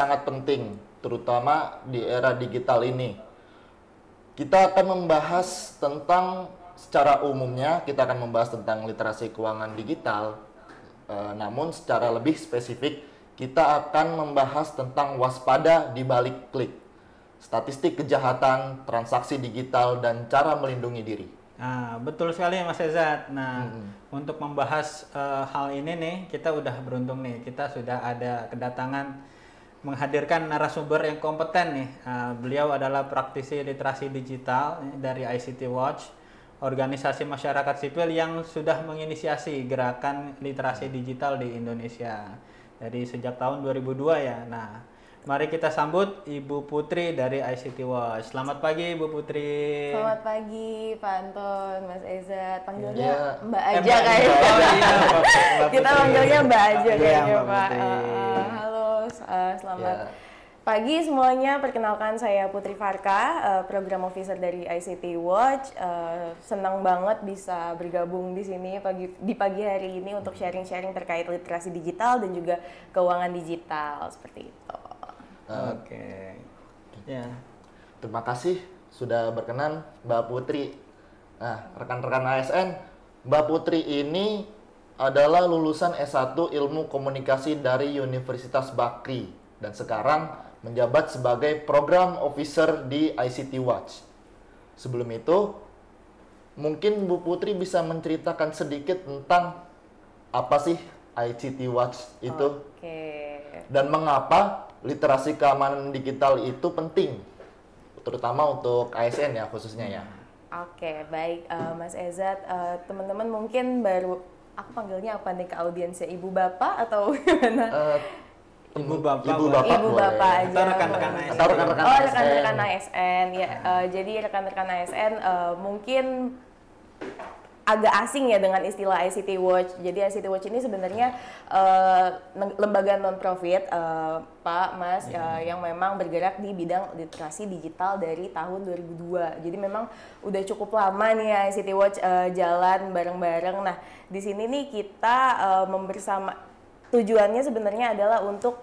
sangat penting, terutama di era digital ini. Kita akan membahas tentang, secara umumnya, kita akan membahas tentang literasi keuangan digital. Namun secara lebih spesifik, kita akan membahas tentang waspada di balik klik, statistik kejahatan, transaksi digital, dan cara melindungi diri. Nah, betul sekali Mas Ezat. Nah, untuk membahas hal ini nih, kita udah beruntung nih. Kita sudah ada kedatangan menghadirkan narasumber yang kompeten nih. Beliau adalah praktisi literasi digital dari ICT Watch, organisasi masyarakat sipil yang sudah menginisiasi gerakan literasi digital di Indonesia dari sejak tahun 2002 ya. Nah, mari kita sambut Ibu Putri dari ICT Watch. Selamat pagi Ibu Putri. Selamat pagi Pak Anton, Mas Ezat. Panggilnya Ya. Mbak aja kayaknya. Oh iya, Mbak Kita Putri. panggilnya Mbak aja Iya, kayaknya Mbak Pak. Putri. Halo, selamat Ya. pagi semuanya. Perkenalkan saya Putri Farka, program officer dari ICT Watch. Senang banget bisa bergabung di sini di pagi hari ini untuk sharing-sharing terkait literasi digital dan juga keuangan digital seperti itu. Oke. Ya. Terima kasih sudah berkenan Mbak Putri. Nah, rekan-rekan ASN, Mbak Putri ini adalah lulusan S1 Ilmu Komunikasi dari Universitas Bakri dan sekarang menjabat sebagai program officer di ICT Watch. Sebelum itu, mungkin Bu Putri bisa menceritakan sedikit tentang apa sih ICT Watch itu Oke. dan mengapa literasi keamanan digital itu penting, terutama untuk ASN ya khususnya ya. Oke, baik Mas Ezat, teman-teman mungkin baru, aku panggilnya apa nih ke audiensnya, ibu bapak atau gimana? Ibu bapak Ibu boleh. bapak aja. Atau rekan-rekan ASN. Atau rekan-rekan Oh, ASN. rekan-rekan ASN ya. Jadi rekan-rekan ASN mungkin agak asing ya dengan istilah ICT Watch. Jadi ICT Watch ini sebenarnya lembaga non-profit, Pak, Mas, yang memang bergerak di bidang literasi digital dari tahun 2002. Jadi memang udah cukup lama nih ya ICT Watch jalan bareng-bareng. Nah, di sini nih kita tujuannya sebenarnya adalah untuk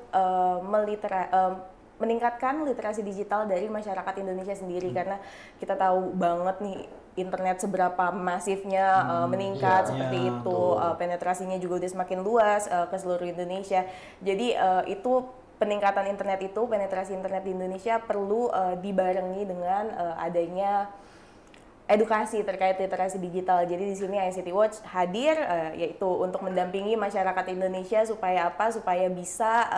meningkatkan literasi digital dari masyarakat Indonesia sendiri, karena kita tahu banget nih internet seberapa masifnya meningkat seperti itu, penetrasinya juga udah semakin luas ke seluruh Indonesia. Jadi itu peningkatan internet itu, penetrasi internet di Indonesia perlu dibarengi dengan adanya edukasi terkait literasi digital. Jadi di sini ICT Watch hadir yaitu untuk mendampingi masyarakat Indonesia supaya apa? Supaya bisa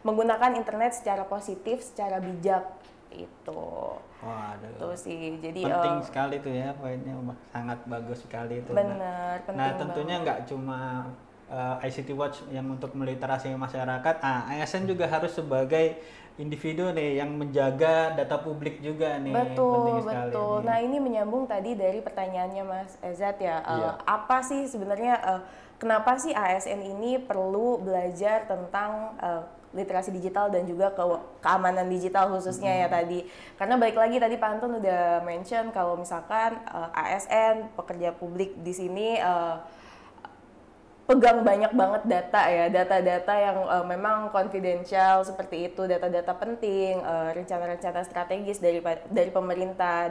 menggunakan internet secara positif, secara bijak itu. Waduh. Itu sih. Jadi Penting sekali tuh ya, poinnya sangat bagus sekali itu. benar, penting Nah, tentunya nggak cuma ICT Watch yang untuk meliterasi masyarakat, ASN juga harus sebagai individu nih yang menjaga data publik juga nih. Betul, penting sekali betul. nih. Nah, ini menyambung tadi dari pertanyaannya Mas Ezat ya. Apa sih sebenarnya kenapa sih ASN ini perlu belajar tentang literasi digital dan juga keamanan digital khususnya ya tadi. Karena balik lagi tadi Pak Anton udah mention kalau misalkan ASN pekerja publik di sini pegang banyak banget data ya, data-data yang memang confidential seperti itu, data-data penting, rencana-rencana strategis dari pemerintah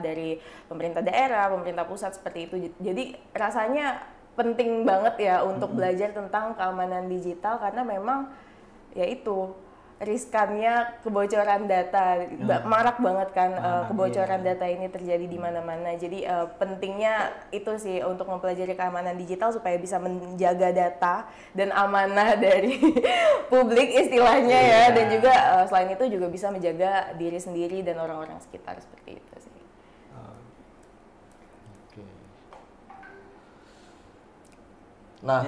daerah, pemerintah pusat seperti itu. Jadi rasanya penting banget ya untuk belajar tentang keamanan digital, karena memang ya itu riskannya kebocoran data, marak banget kan kebocoran data ini terjadi di mana-mana. Jadi pentingnya itu sih untuk mempelajari keamanan digital supaya bisa menjaga data dan amanah dari publik istilahnya ya, dan juga selain itu juga bisa menjaga diri sendiri dan orang-orang sekitar seperti itu sih. Oke. Nah,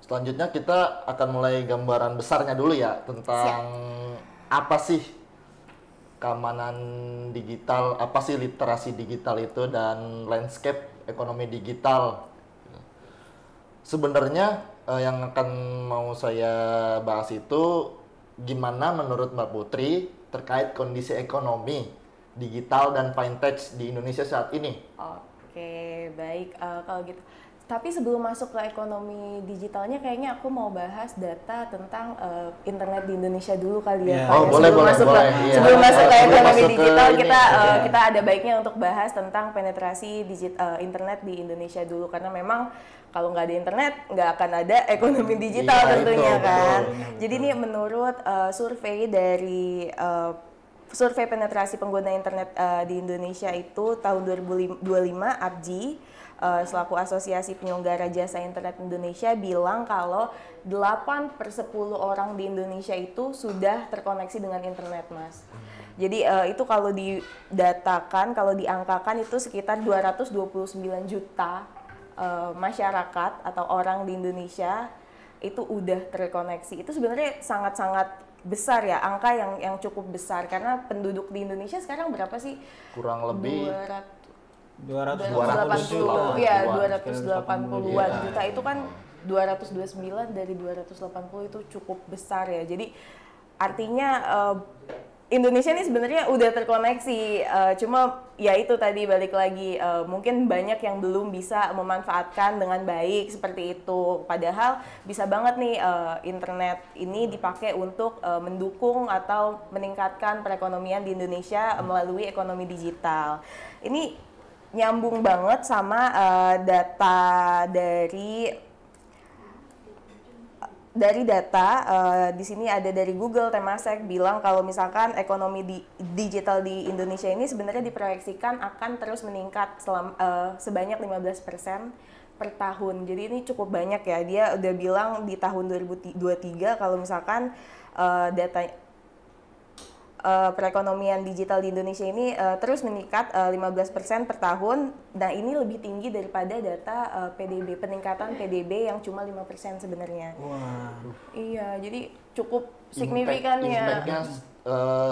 selanjutnya kita akan mulai gambaran besarnya dulu ya tentang apa sih keamanan digital, apa sih literasi digital itu, dan landscape ekonomi digital. Sebenarnya yang akan mau saya bahas itu gimana menurut Mbak Putri terkait kondisi ekonomi digital dan fintech di Indonesia saat ini. Oke, baik. Kalau gitu, Tapi sebelum masuk ke ekonomi digitalnya, kayaknya aku mau bahas data tentang internet di Indonesia dulu kali ya. Yeah. Pak, Oh, ya. boleh, Sebelum boleh, masuk boleh. ke, Iya. sebelum masuk ke Sebelum ekonomi masuk ke digital, ini, kita ada baiknya untuk bahas tentang penetrasi internet di Indonesia dulu, karena memang kalau nggak ada internet, nggak akan ada ekonomi digital Iya, tentunya betul, kan. betul. Jadi ini menurut survei dari survei penetrasi pengguna internet di Indonesia itu tahun 2025, APJI selaku Asosiasi Penyelenggara Jasa Internet Indonesia bilang kalau 8/10 orang di Indonesia itu sudah terkoneksi dengan internet, Mas. Jadi itu kalau didatakan, kalau diangkakan itu sekitar 229 juta masyarakat atau orang di Indonesia itu udah terkoneksi. Itu sebenarnya sangat-sangat besar ya, angka yang cukup besar, karena penduduk di Indonesia sekarang berapa sih? Kurang lebih 280 ya, 280-an Iya. juta. Itu kan 229 dari 280 itu cukup besar ya. Jadi artinya Indonesia ini sebenarnya udah terkoneksi, cuma ya itu tadi balik lagi, mungkin banyak yang belum bisa memanfaatkan dengan baik seperti itu. Padahal bisa banget nih internet ini dipakai untuk mendukung atau meningkatkan perekonomian di Indonesia melalui ekonomi digital. Ini nyambung banget sama data dari data di sini ada dari Google. Temasek bilang kalau misalkan ekonomi digital di Indonesia ini sebenarnya diproyeksikan akan terus meningkat sebanyak 15% per tahun. Jadi ini cukup banyak ya. Dia udah bilang di tahun 2023 kalau misalkan data perekonomian digital di Indonesia ini terus meningkat 15% per tahun. Nah, ini lebih tinggi daripada data PDB, peningkatan PDB yang cuma 5% sebenarnya. Wah. Iya, jadi cukup signifikan ya. Impact-nya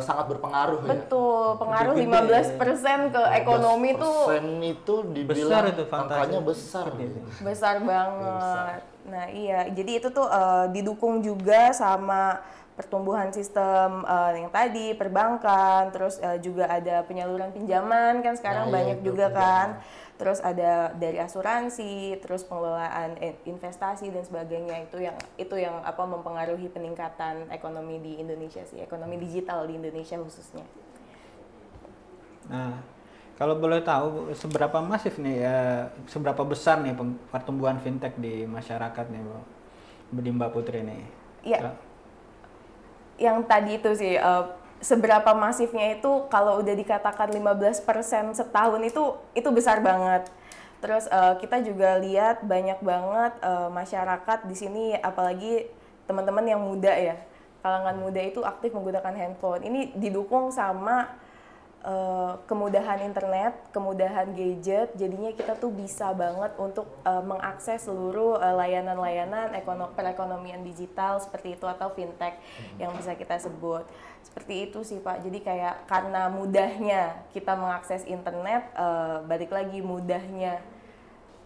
sangat berpengaruh ya. Betul, pengaruh Gede. 15% ke ekonomi tuh 15% itu dibilang Besar itu, fantasi. angkanya besar. besar banget. Nah, iya, jadi itu tuh didukung juga sama pertumbuhan sistem yang tadi, perbankan, terus juga ada penyaluran pinjaman kan sekarang Nah, iya, banyak itu juga pinjaman. kan. Terus ada dari asuransi, terus pengelolaan investasi dan sebagainya, itu yang apa mempengaruhi peningkatan ekonomi di Indonesia sih, ekonomi digital di Indonesia khususnya. Nah, kalau boleh tahu seberapa masif nih seberapa besar nih pertumbuhan fintech di masyarakat nih, Mbak Putri nih? Iya. Yang tadi itu sih seberapa masifnya itu, kalau udah dikatakan 15% setahun itu besar banget. Terus kita juga lihat banyak banget masyarakat di sini, apalagi teman-teman yang muda ya, kalangan muda itu aktif menggunakan handphone. Ini didukung sama kemudahan internet, kemudahan gadget, jadinya kita tuh bisa banget untuk mengakses seluruh layanan-layanan perekonomian digital seperti itu atau fintech yang bisa kita sebut. Seperti itu sih Pak, jadi kayak karena mudahnya kita mengakses internet, balik lagi mudahnya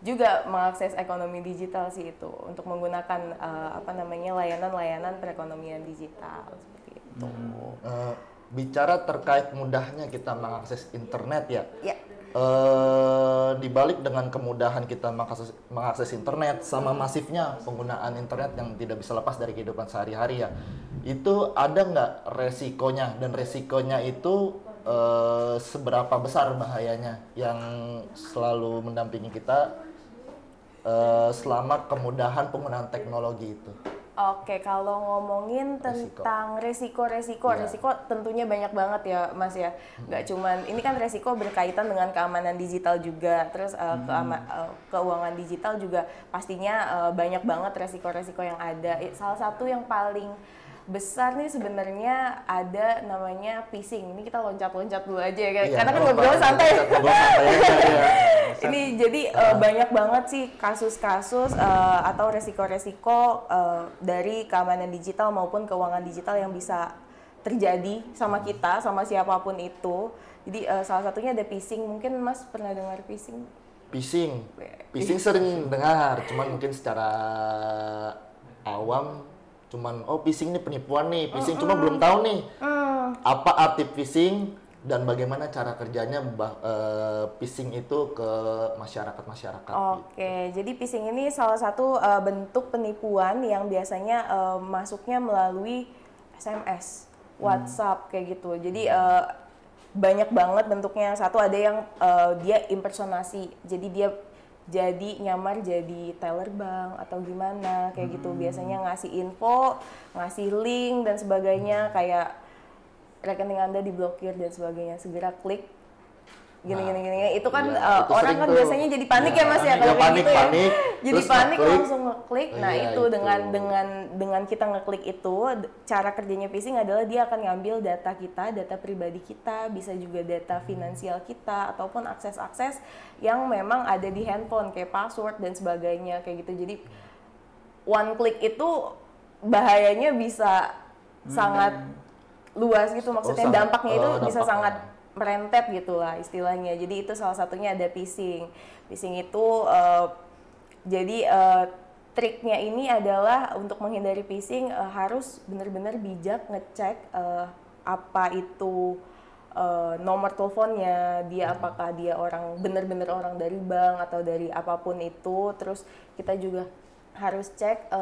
juga mengakses ekonomi digital sih itu, untuk menggunakan layanan-layanan perekonomian digital seperti itu. Bicara terkait mudahnya kita mengakses internet ya. Ya. Dibalik dengan kemudahan kita mengakses internet sama masifnya penggunaan internet yang tidak bisa lepas dari kehidupan sehari-hari ya, itu ada nggak resikonya, dan resikonya itu seberapa besar bahayanya yang selalu mendampingi kita selama kemudahan penggunaan teknologi itu? Oke, kalau ngomongin tentang resiko tentunya banyak banget ya Mas ya. Nggak cuman, ini kan resiko berkaitan dengan keamanan digital juga, terus keuangan digital juga pastinya banyak banget resiko-resiko yang ada. Salah satu yang paling besar nih sebenarnya ada namanya phishing. Ini kita loncat-loncat dulu aja ya, karena kan ngobrol santai. Ini jadi banyak banget sih kasus-kasus atau resiko-resiko dari keamanan digital maupun keuangan digital yang bisa terjadi sama kita, sama siapapun itu. Jadi salah satunya ada phishing. Mungkin Mas pernah dengar phishing? Phishing sering dengar, cuman mungkin secara awam phishing ini penipuan nih, phishing cuma belum tahu nih apa arti phishing, dan bagaimana cara kerjanya phishing itu ke masyarakat-masyarakat. Oke, jadi phishing ini salah satu bentuk penipuan yang biasanya masuknya melalui SMS, WhatsApp kayak gitu. Jadi banyak banget bentuknya. Satu ada yang dia impersonasi, jadi dia nyamar jadi teller bank atau gimana kayak gitu. Biasanya ngasih info, ngasih link dan sebagainya, kayak rekening Anda diblokir dan sebagainya, segera klik gini. Itu kan Iya, itu orang sering kan tuh. biasanya jadi panik ya Mas ya kalau kayak panik, gitu ya. panik, Jadi terus panik ngeklik. langsung ngeklik. Nah, Iya, itu itu. dengan kita ngeklik itu, cara kerjanya phishing adalah dia akan ngambil data kita, data pribadi kita, bisa juga data finansial kita ataupun akses-akses yang memang ada di handphone kayak password dan sebagainya kayak gitu. Jadi one click itu bahayanya bisa sangat luas gitu, maksudnya sangat, dampaknya itu bisa dampaknya. sangat merentet gitu lah istilahnya. Jadi itu salah satunya ada phishing. Phishing itu jadi triknya ini adalah untuk menghindari phishing harus benar-benar bijak ngecek apa itu nomor teleponnya dia, apakah dia benar-benar orang dari bank atau dari apapun itu. Terus kita juga harus cek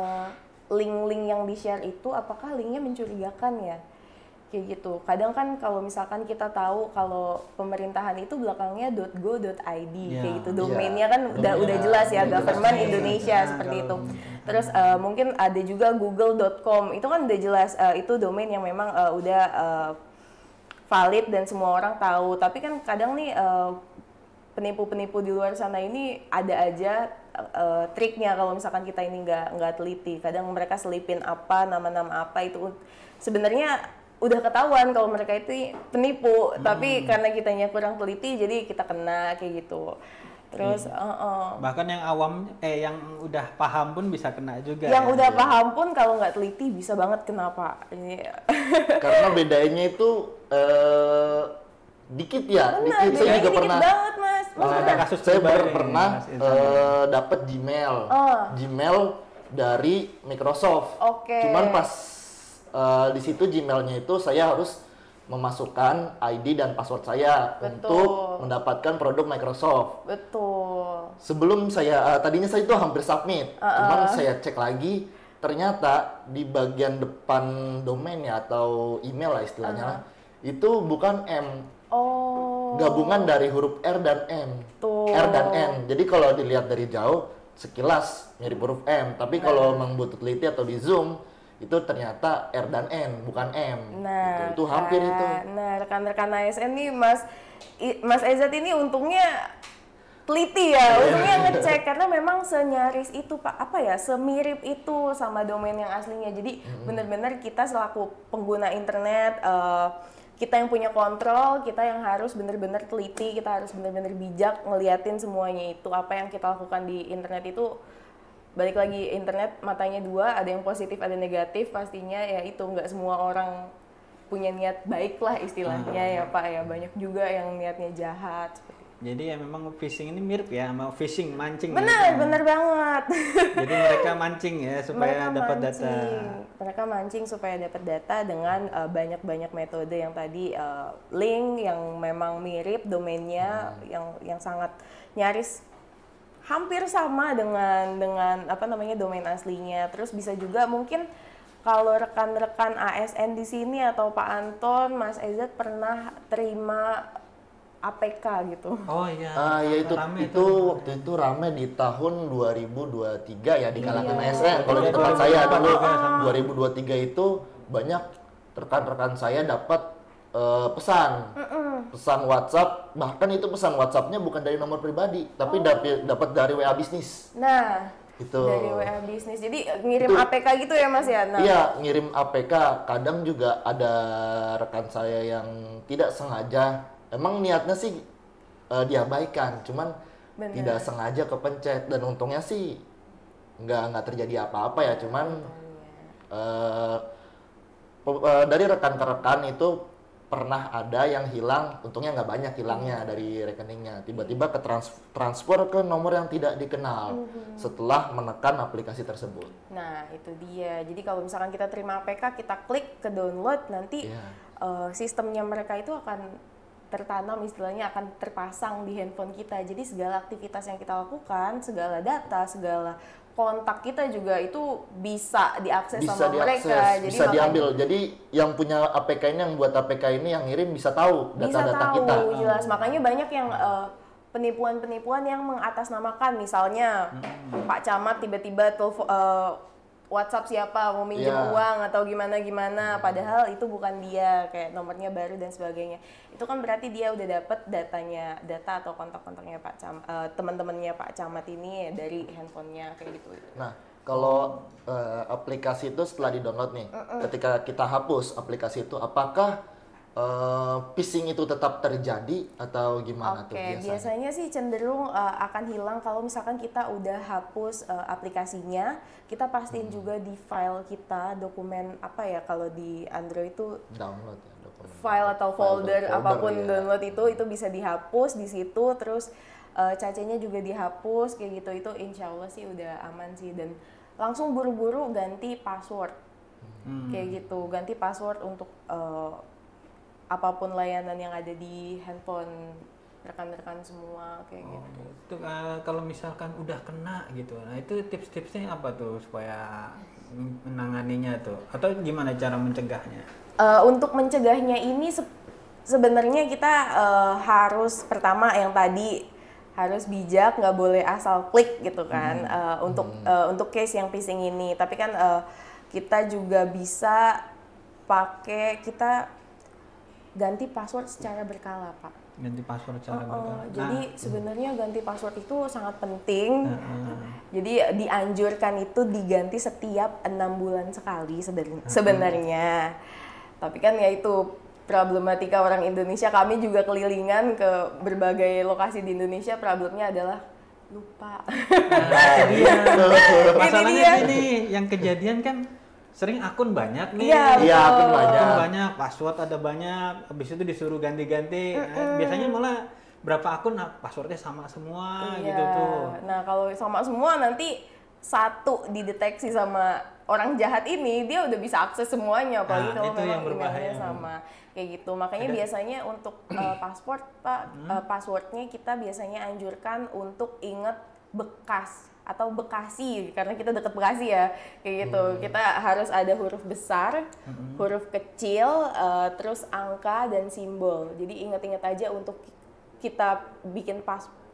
link-link yang di-share itu apakah linknya mencurigakan ya, kayak gitu. Kadang kan kalau misalkan kita tahu kalau pemerintahan itu belakangnya .go.id kayak gitu, domainnya kan udah jelas ya, government Indonesia seperti itu. Terus mungkin ada juga google.com, itu kan udah jelas itu domain yang memang udah valid dan semua orang tahu. Tapi kan kadang nih penipu-penipu di luar sana ini ada aja triknya kalau misalkan kita ini nggak teliti. Kadang mereka selipin nama-nama apa itu sebenarnya udah ketahuan kalau mereka itu penipu, tapi karena kitanya kurang teliti jadi kita kena kayak gitu. Terus bahkan yang awam yang udah paham pun bisa kena juga. Yang udah paham pun kalau nggak teliti bisa banget kena, Pak. Ini Karena bedanya itu dikit ya. benar, Dikit. Saya juga dikit pernah. banget, Mas. Ada kasus Saya terbaru nih, pernah Mas Izan. dapat Gmail dari Microsoft. Oke. Cuman pas di situ Gmailnya itu saya harus memasukkan ID dan password saya Betul. untuk mendapatkan produk Microsoft. Betul. Sebelum saya tadinya saya itu hampir submit, cuman saya cek lagi ternyata di bagian depan domainnya atau email lah istilahnya itu bukan M, gabungan dari huruf R dan M. Tuh. R dan N. Jadi kalau dilihat dari jauh sekilas mirip huruf M, tapi kalau memang butuh teliti atau di zoom itu ternyata R dan N bukan M. Nah, Itu hampir itu. Nah, rekan-rekan ASN nih Mas Ezat ini untungnya teliti ya, untungnya ngecek karena memang senyaris itu Pak, semirip itu sama domain yang aslinya. Jadi benar-benar kita selaku pengguna internet, kita yang punya kontrol, kita yang harus benar-benar teliti, kita harus benar-benar bijak ngeliatin semuanya itu. Apa yang kita lakukan di internet itu, balik lagi, internet matanya dua, ada yang positif ada negatif, pastinya ya itu nggak semua orang punya niat baik lah istilahnya ya Pak ya, banyak juga yang niatnya jahat seperti itu. Jadi ya memang phishing ini mirip ya sama phishing, mancing. Bener banget. Jadi mereka mancing ya supaya dapat data. Mereka mancing supaya dapat data dengan banyak-banyak metode yang tadi, link yang memang mirip domainnya, yang sangat nyaris hampir sama dengan domain aslinya. Terus bisa juga mungkin kalau rekan-rekan ASN di sini atau Pak Anton, Mas Ezat pernah terima APK gitu. Oh iya. Ya itu Rame waktu itu rame di tahun 2023 ya di kalangan ASN. Kalau di Iya, tempat saya dulu 2023 2023 itu banyak rekan-rekan saya dapat pesan WhatsApp, bahkan itu pesan WhatsApp-nya bukan dari nomor pribadi, tapi dapat dari WA bisnis. Nah, Itu. dari WA bisnis. Jadi ngirim APK gitu ya Mas ya? Nah, Iya, ngirim APK. Kadang juga ada rekan saya yang tidak sengaja, emang niatnya sih diabaikan, cuman tidak sengaja kepencet, dan untungnya sih nggak terjadi apa-apa ya, cuman dari rekan ke rekan itu pernah ada yang hilang, untungnya nggak banyak hilangnya dari rekeningnya, tiba-tiba ke transfer ke nomor yang tidak dikenal setelah menekan aplikasi tersebut. Nah, itu dia. Jadi kalau misalkan kita terima APK, kita klik ke download, nanti sistemnya mereka itu akan tertanam, istilahnya akan terpasang di handphone kita. Jadi segala aktivitas yang kita lakukan, segala data, segala kontak kita juga itu bisa diakses Bisa sama diakses, mereka. Jadi bisa diambil. Jadi yang punya APK ini, yang buat APK ini, yang ngirim bisa tahu data-data kita. Jelas. Makanya banyak yang penipuan-penipuan yang mengatasnamakan, misalnya Pak Camat tiba-tiba WhatsApp siapa mau minjem uang atau gimana-gimana, padahal itu bukan dia, kayak nomornya baru dan sebagainya. Itu kan berarti dia udah dapet data atau kontak-kontaknya Pak Camat, teman-temannya Pak Camat ini dari handphonenya kayak gitu. Nah, kalau aplikasi itu setelah di-download nih, ketika kita hapus aplikasi itu, apakah phishing itu tetap terjadi atau gimana tuh biasanya? Biasanya sih cenderung akan hilang kalau misalkan kita udah hapus aplikasinya. Kita pastiin juga di file kita, dokumen apa ya, kalau di Android itu Download ya, dokumen. File atau folder apapun ya. download itu bisa dihapus di situ, terus cacenya juga dihapus kayak gitu. Itu insya Allah sih udah aman sih, dan langsung buru-buru ganti password kayak gitu, ganti password untuk apapun layanan yang ada di handphone rekan-rekan semua kayak gitu. Itu kalau misalkan udah kena gitu, nah itu tips-tipsnya apa tuh supaya menanganinya tuh, atau gimana cara mencegahnya? Untuk mencegahnya ini sebenarnya kita harus pertama yang tadi harus bijak, nggak boleh asal klik gitu kan. Untuk case yang phishing ini, tapi kan kita juga bisa kita ganti password secara berkala, Pak. Ganti password secara berkala. Jadi sebenarnya ganti password itu sangat penting. Jadi dianjurkan itu diganti setiap 6 bulan sekali sebenarnya. Tapi kan ya itu problematika orang Indonesia, kami juga kelilingan ke berbagai lokasi di Indonesia, problemnya adalah lupa. Masalahnya ini yang kejadian kan sering akun banyak nih. Iya, akun banyak, password ada banyak, habis itu disuruh ganti-ganti. Biasanya malah berapa akun passwordnya sama semua gitu tuh. Nah, kalau sama semua nanti satu dideteksi sama orang jahat ini, dia udah bisa akses semuanya, apalagi kalau memang emailnya sama kayak gitu. Makanya biasanya untuk password, Pak, passwordnya kita biasanya anjurkan untuk inget bekas atau Bekasi, karena kita dekat Bekasi ya, kayak gitu. Kita harus ada huruf besar, huruf kecil, terus angka dan simbol. Jadi ingat-ingat aja untuk kita bikin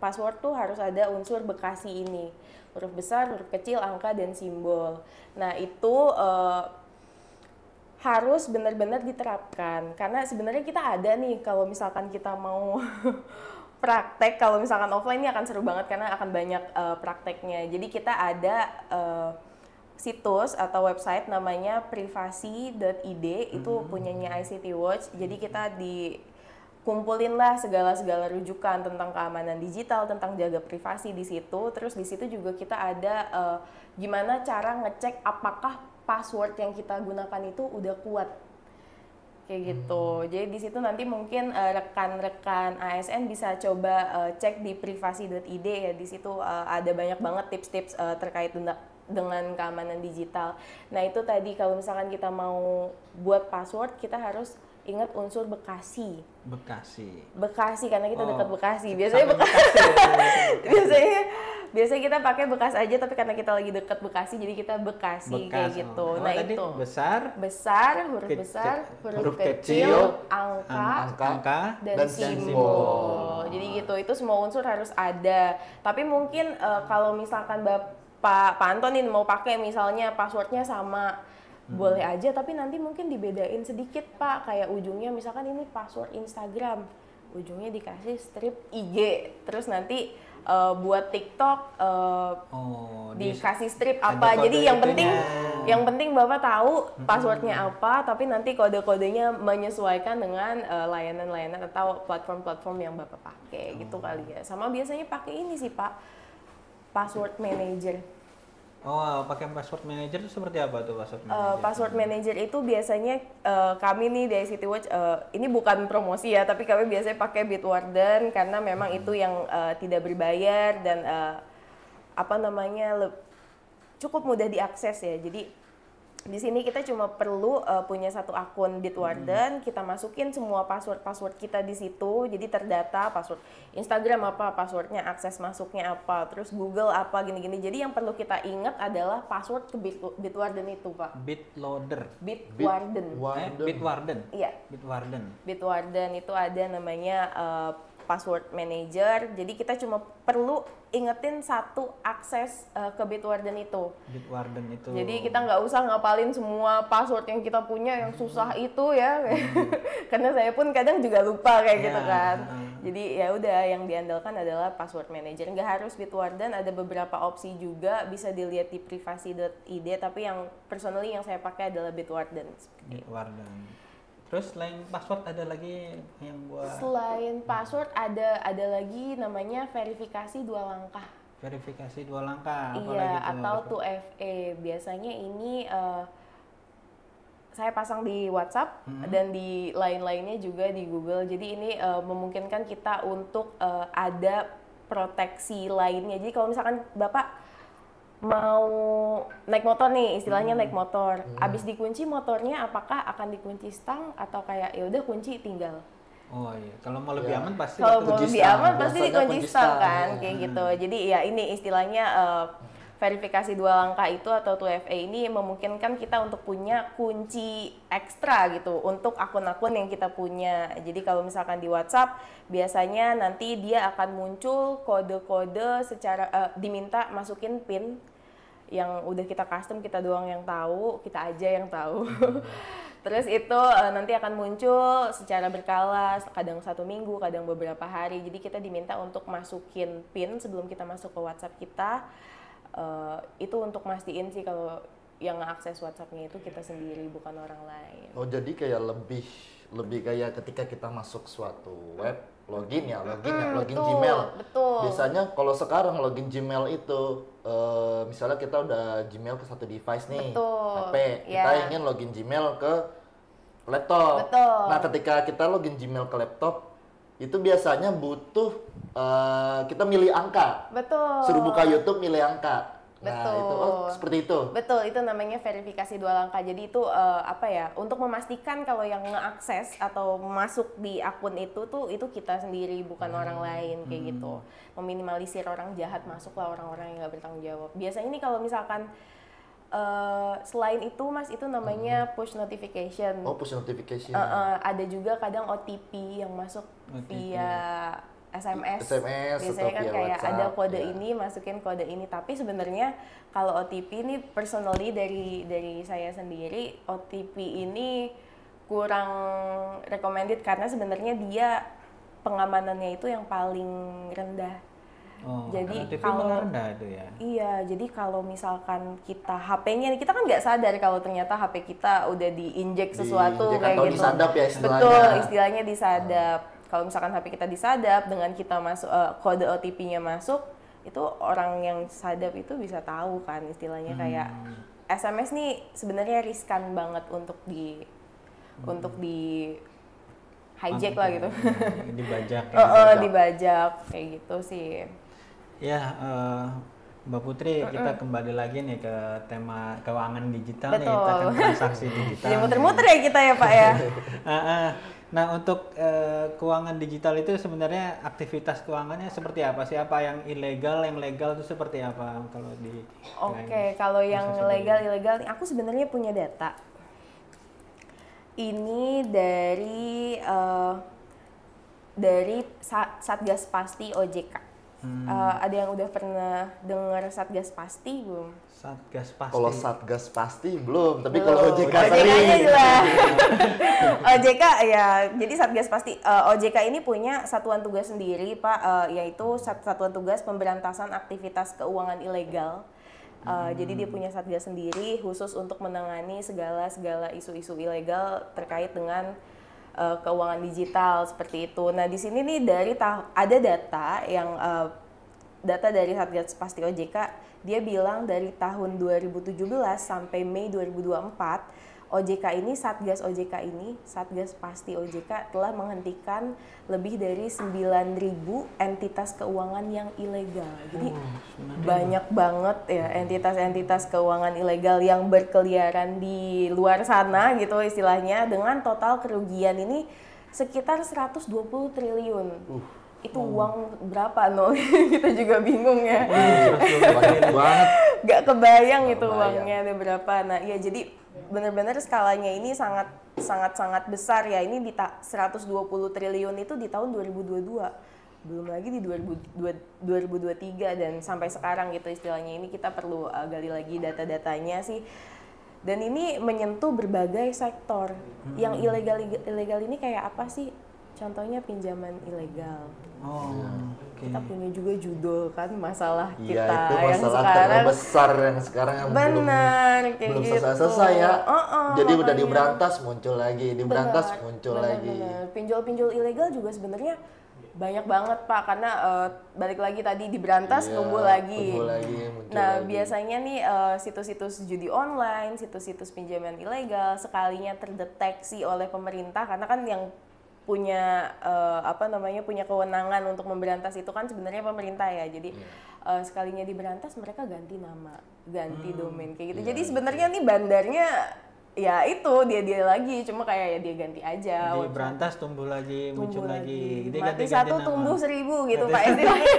password tuh harus ada unsur Bekasi ini, huruf besar, huruf kecil, angka dan simbol. Nah itu harus benar-benar diterapkan, karena sebenarnya kita ada nih kalau misalkan kita mau praktek, kalau misalkan offline ini akan seru banget karena akan banyak prakteknya. Jadi kita ada situs atau website namanya privasi.id, itu punyanya ICT Watch. Jadi kita kumpulin lah segala rujukan tentang keamanan digital, tentang jaga privasi di situ. Terus di situ juga kita ada gimana cara ngecek apakah password yang kita gunakan itu udah kuat. Kayak gitu. Jadi di situ nanti mungkin rekan-rekan ASN bisa coba cek di privasi.id ya. Di situ ada banyak banget tips-tips terkait dengan keamanan digital. Nah itu tadi kalau misalkan kita mau buat password, kita harus ingat unsur Bekasi karena kita dekat Bekasi. Biasanya biasanya kita pakai bekas aja, tapi karena kita lagi dekat Bekasi jadi kita Bekasi kayak gitu. Nah itu besar, huruf besar, huruf kecil, angka dan simbol. Jadi gitu, itu semua unsur harus ada. Tapi mungkin kalau misalkan Pak Anton ini mau pakai misalnya passwordnya sama, boleh aja, tapi nanti mungkin dibedain sedikit, Pak. Kayak ujungnya misalkan ini password Instagram, ujungnya dikasih strip IG, terus nanti buat TikTok dikasih strip apa. Jadi yang penting Bapak tahu passwordnya apa, tapi nanti kode-kodenya menyesuaikan dengan layanan-layanan atau platform-platform yang Bapak pakai gitu kali ya. Sama biasanya pakai ini sih, Pak, password manager. Pakai password manager itu seperti apa tuh password manager? Password manager itu biasanya kami nih di ICT Watch, ini bukan promosi ya, tapi kami biasanya pakai Bitwarden karena memang itu yang tidak berbayar dan cukup mudah diakses ya. Jadi Di sini kita cuma perlu punya satu akun Bitwarden, kita masukin semua password kita di situ, jadi terdata password Instagram apa, passwordnya, akses masuknya apa, terus Google apa, gini-gini. Jadi yang perlu kita ingat adalah password ke Bitwarden itu, Pak. BitLoader. Bitwarden. Bitwarden. Iya. Bitwarden. Bitwarden itu ada namanya password manager. Jadi kita cuma perlu ingetin satu akses ke Bitwarden itu. Bitwarden itu. Jadi kita nggak usah ngapalin semua password yang kita punya yang susah itu ya. Karena saya pun kadang juga lupa kayak gitu kan. Jadi ya udah yang diandalkan adalah password manager. Nggak harus Bitwarden, ada beberapa opsi juga, bisa dilihat di privasi.id, tapi yang personally yang saya pakai adalah Bitwarden. Bitwarden. Terus selain password ada lagi yang gua Selain password ada lagi namanya verifikasi 2 langkah. verifikasi 2 langkah apa Iya, lagi tuh? atau 2FA. Biasanya ini saya pasang di WhatsApp dan di lain-lainnya juga di Google. Jadi ini memungkinkan kita untuk ada proteksi lainnya. Jadi kalau misalkan Bapak mau naik motor nih, istilahnya naik motor, abis dikunci motornya apakah akan dikunci stang atau kayak ya udah kunci tinggal. Oh iya, kalau mau lebih aman pasti Kalau pakai mau kunci lebih stang. aman pasti Biasanya dikunci kunci stang stang. kan, kayak gitu. Jadi ya ini istilahnya verifikasi 2 langkah itu atau 2FA ini memungkinkan kita untuk punya kunci ekstra gitu untuk akun-akun yang kita punya. Jadi kalau misalkan di WhatsApp biasanya nanti dia akan muncul kode-kode secara diminta masukin PIN yang udah kita custom, kita doang yang tahu, kita aja yang tahu. Terus itu nanti akan muncul secara berkala, kadang 1 minggu, kadang beberapa hari. Jadi kita diminta untuk masukin PIN sebelum kita masuk ke WhatsApp kita. Itu untuk mastiin sih kalau yang nge-akses WhatsApp-nya itu kita sendiri, bukan orang lain. Oh, jadi kayak lebih kayak ketika kita masuk suatu web, login betul, Gmail. betul. Biasanya kalau sekarang login Gmail itu misalnya kita udah Gmail ke satu device nih, Betul, HP, kita ya. ingin login Gmail ke laptop. Betul. Nah, ketika kita login Gmail ke laptop, itu biasanya butuh kita milih angka. Betul. Suruh buka YouTube, milih angka. Nah, Betul. itu seperti itu. Betul, itu namanya verifikasi 2 langkah. Jadi itu apa ya? Untuk memastikan kalau yang ngeakses atau masuk di akun itu tuh itu kita sendiri, bukan orang lain kayak gitu. Meminimalisir orang jahat masuk lah, orang-orang yang nggak bertanggung jawab. Biasanya ini kalau misalkan selain itu Mas, itu namanya push notification. Oh, push notification. Ada juga kadang OTP yang masuk via SMS. Biasanya kan atau via kayak WhatsApp, ada kode ya. ini, masukin kode ini. Tapi sebenarnya kalau OTP ini personally dari saya sendiri, OTP ini kurang recommended karena sebenarnya dia pengamanannya itu yang paling rendah. Oh, Jadi TV kalau malah rendah itu ya. Iya, jadi kalau misalkan kita HP-nya, kita kan nggak sadar kalau ternyata HP kita udah diinjek sesuatu Diinjek kayak atau gitu. disadap ya istilahnya. Betul, istilahnya disadap. Kalau misalkan HP kita disadap, dengan kita masuk kode OTP-nya masuk, itu orang yang sadap itu bisa tahu kan istilahnya kayak SMS nih sebenarnya riskan banget untuk di hijack lah gitu. Dibajak. Dibajak kayak gitu sih. Ya, Mbak Putri, kita kembali lagi nih ke tema keuangan digital nih, Betul. tentang transaksi digital. Jadi muter-muter ya kita ya Pak ya. Nah, untuk keuangan digital itu sebenarnya aktivitas keuangannya seperti apa sih? Apa yang ilegal, yang legal itu seperti apa kalau di? Oke, kalau yang legal ilegal, aku sebenarnya punya data. Ini dari Satgas Pasti OJK. Ada yang udah pernah dengar Satgas Pasti belum? Satgas Pasti. Kalau Satgas Pasti belum, tapi kalau OJK OJK-nya sering. jelas. OJK ya, jadi Satgas Pasti OJK ini punya satuan tugas sendiri Pak, yaitu Satuan Tugas Pemberantasan Aktivitas Keuangan Ilegal. Jadi dia punya satgas sendiri khusus untuk menangani segala isu-isu ilegal terkait dengan keuangan digital seperti itu. Nah di sini nih ada data yang data dari Satgas Pasti OJK, dia bilang dari tahun 2017 sampai Mei 2024 OJK ini, Satgas OJK ini, Satgas Pasti OJK telah menghentikan lebih dari 9.000 entitas keuangan yang ilegal. Jadi banyak banget ya entitas-entitas keuangan ilegal yang berkeliaran di luar sana gitu istilahnya, dengan total kerugian ini sekitar 120 triliun. Itu uang berapa kita juga bingung ya. Banyak banget. Gak kebayang itu uangnya ada berapa. Nah ya, jadi benar-benar skalanya ini sangat besar ya. Ini di 120 triliun itu di tahun 2022, belum lagi di 2023 dan sampai sekarang gitu istilahnya. Ini kita perlu gali lagi data-datanya sih. Dan ini menyentuh berbagai sektor. Yang ilegal ini kayak apa sih? Contohnya pinjaman ilegal. Kita punya juga judul kan masalah kita itu yang masalah sekarang terbesar yang sekarang yang belum gitu. selesai ya. Jadi udah makanya. diberantas muncul lagi, diberantas muncul lagi. Pinjol-pinjol ilegal juga sebenarnya banyak banget Pak, karena balik lagi tadi diberantas tumbuh lagi. Muncul Nah lagi. biasanya nih situs-situs judi online, situs-situs pinjaman ilegal sekalinya terdeteksi oleh pemerintah, karena kan yang punya punya kewenangan untuk memberantas itu kan sebenarnya pemerintah ya. Jadi sekalinya diberantas mereka ganti nama, ganti domain kayak gitu. Jadi sebenarnya nih bandarnya ya itu dia lagi, cuma kayak ya dia ganti aja. Diberantas tumbuh lagi, muncul lagi. Dia Mati ganti-ganti satu nama. tumbuh 1000 gitu Pak istilahnya.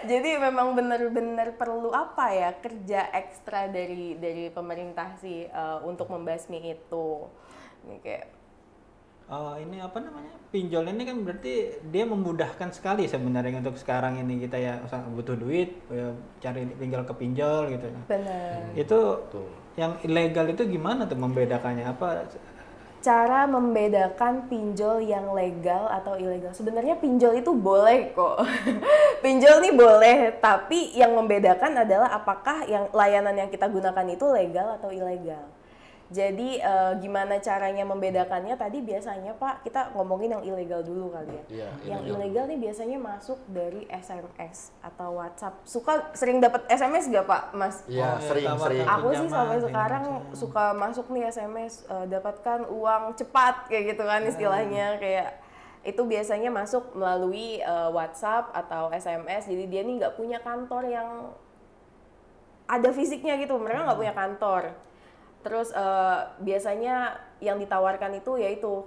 Jadi memang benar-benar perlu apa ya, kerja ekstra dari pemerintah sih untuk membasmi itu. Ini kayak ini apa namanya, pinjol ini kan berarti dia memudahkan sekali sebenarnya untuk sekarang ini kita ya butuh duit ya, cari pinjol ke pinjol gitu. benar. Itu yang ilegal itu gimana tuh membedakannya, apa? Cara membedakan pinjol yang legal atau ilegal. Sebenarnya pinjol itu boleh kok. Pinjol nih boleh, tapi yang membedakan adalah apakah yang layanan yang kita gunakan itu legal atau ilegal. Jadi gimana caranya membedakannya? Tadi biasanya Pak, kita ngomongin yang ilegal dulu kali ya. Yang ilegal nih biasanya masuk dari SMS atau WhatsApp. Sering dapat SMS gak Pak, Mas? Iya, sering. Aku sih sampai sekarang suka masuk nih SMS, dapatkan uang cepat kayak gitu kan istilahnya. Kayak itu biasanya masuk melalui WhatsApp atau SMS. Jadi dia nih nggak punya kantor yang ada fisiknya gitu, mereka nggak punya kantor. Terus biasanya yang ditawarkan itu yaitu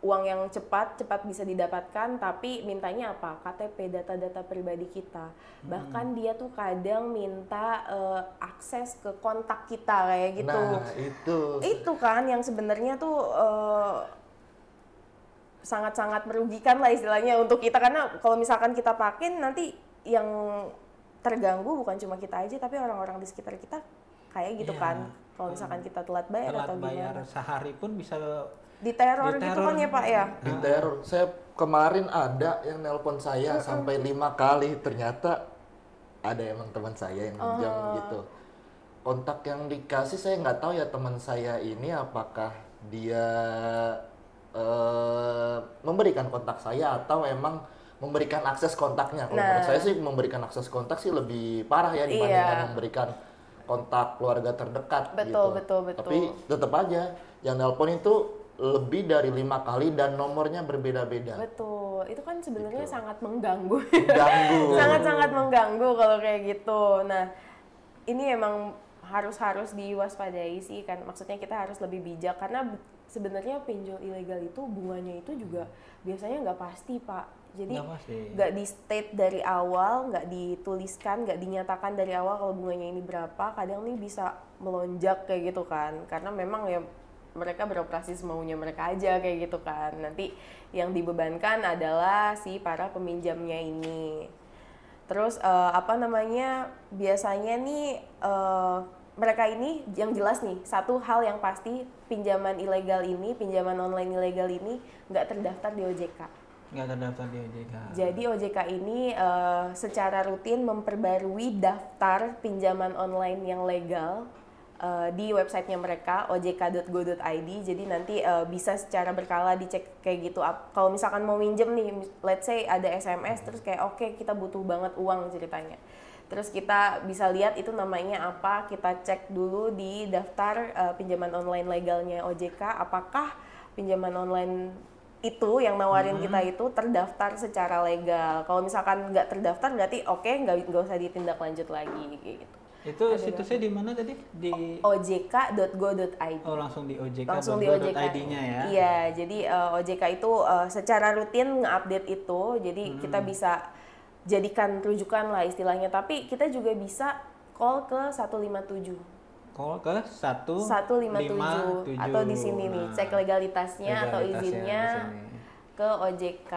uang yang cepat bisa didapatkan, tapi mintanya apa? KTP, data-data pribadi kita. Bahkan dia tuh kadang minta akses ke kontak kita kayak gitu. Nah, itu kan yang sebenarnya tuh sangat-sangat merugikan lah istilahnya untuk kita, karena kalau misalkan kita pakai nanti yang terganggu bukan cuma kita aja tapi orang-orang di sekitar kita kayak gitu kan. Kalau misalkan kita telat bayar atau gimana, sehari pun bisa diteror gitu kan ya Pak ya. Diteror. Saya kemarin ada yang nelpon saya sampai 5 kali, ternyata ada emang teman saya yang minjam gitu. Kontak yang dikasih saya nggak tahu ya teman saya ini apakah dia memberikan kontak saya atau emang memberikan akses kontaknya. Kalau menurut saya sih memberikan akses kontak sih lebih parah ya dibandingkan memberikan kontak keluarga terdekat. Betul. Tapi tetap aja yang nelpon itu lebih dari 5 kali dan nomornya berbeda-beda. Betul, itu kan sebenarnya sangat mengganggu. Sangat-sangat mengganggu kalau kayak gitu. Nah, ini emang harus diwaspadai sih kan. Maksudnya kita harus lebih bijak karena sebenarnya pinjol ilegal itu bunganya itu juga biasanya nggak pasti Pak. Jadi nggak di state dari awal, nggak dituliskan, nggak dinyatakan dari awal kalau bunganya ini berapa. Kadang nih bisa melonjak kayak gitu kan, karena memang ya mereka beroperasi semaunya mereka aja kayak gitu kan. Nanti yang dibebankan adalah si para peminjamnya ini. Terus biasanya nih mereka ini yang jelas nih, satu hal yang pasti, pinjaman online ilegal ini nggak terdaftar di OJK. Nggak terdaftar di OJK. Jadi OJK ini secara rutin memperbarui daftar pinjaman online yang legal di websitenya mereka, ojk.go.id. Jadi nanti bisa secara berkala dicek kayak gitu. Kalau misalkan mau minjem nih, let's say ada SMS terus kayak oke, kita butuh banget uang ceritanya. Terus kita bisa lihat itu namanya apa, kita cek dulu di daftar pinjaman online legalnya OJK, apakah pinjaman online itu yang nawarin kita itu terdaftar secara legal. Kalau misalkan nggak terdaftar berarti oke, nggak usah ditindak lanjut lagi gitu. Itu situsnya di mana tadi? Di ojk.go.id. Oh, langsung di Langsung di OJK. ojk.go.id-nya ya. Iya, jadi OJK itu secara rutin nge-update itu, jadi kita bisa jadikan rujukan lah istilahnya, tapi kita juga bisa call ke 157. Call ke 157 atau di sini nih cek legalitasnya atau izinnya ke OJK.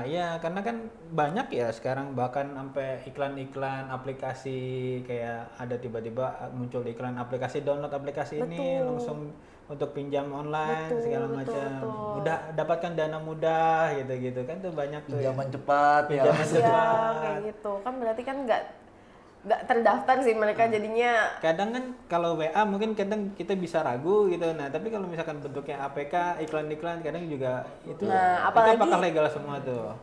Ya karena kan banyak ya sekarang, bahkan sampai iklan-iklan aplikasi, kayak ada tiba-tiba muncul iklan aplikasi, download aplikasi ini langsung untuk pinjam online segala macam. Udah dapatkan dana mudah gitu-gitu kan, tuh banyak tuh. Pinjaman cepat, pinjaman cepat. Kayak gitu. Kan berarti kan nggak terdaftar sih mereka jadinya. Kadang kan kalau WA mungkin kadang kita bisa ragu gitu. Nah, tapi kalau misalkan bentuknya APK, iklan-iklan kadang juga itu. Nah, apalagi itu apakah legal semua tuh?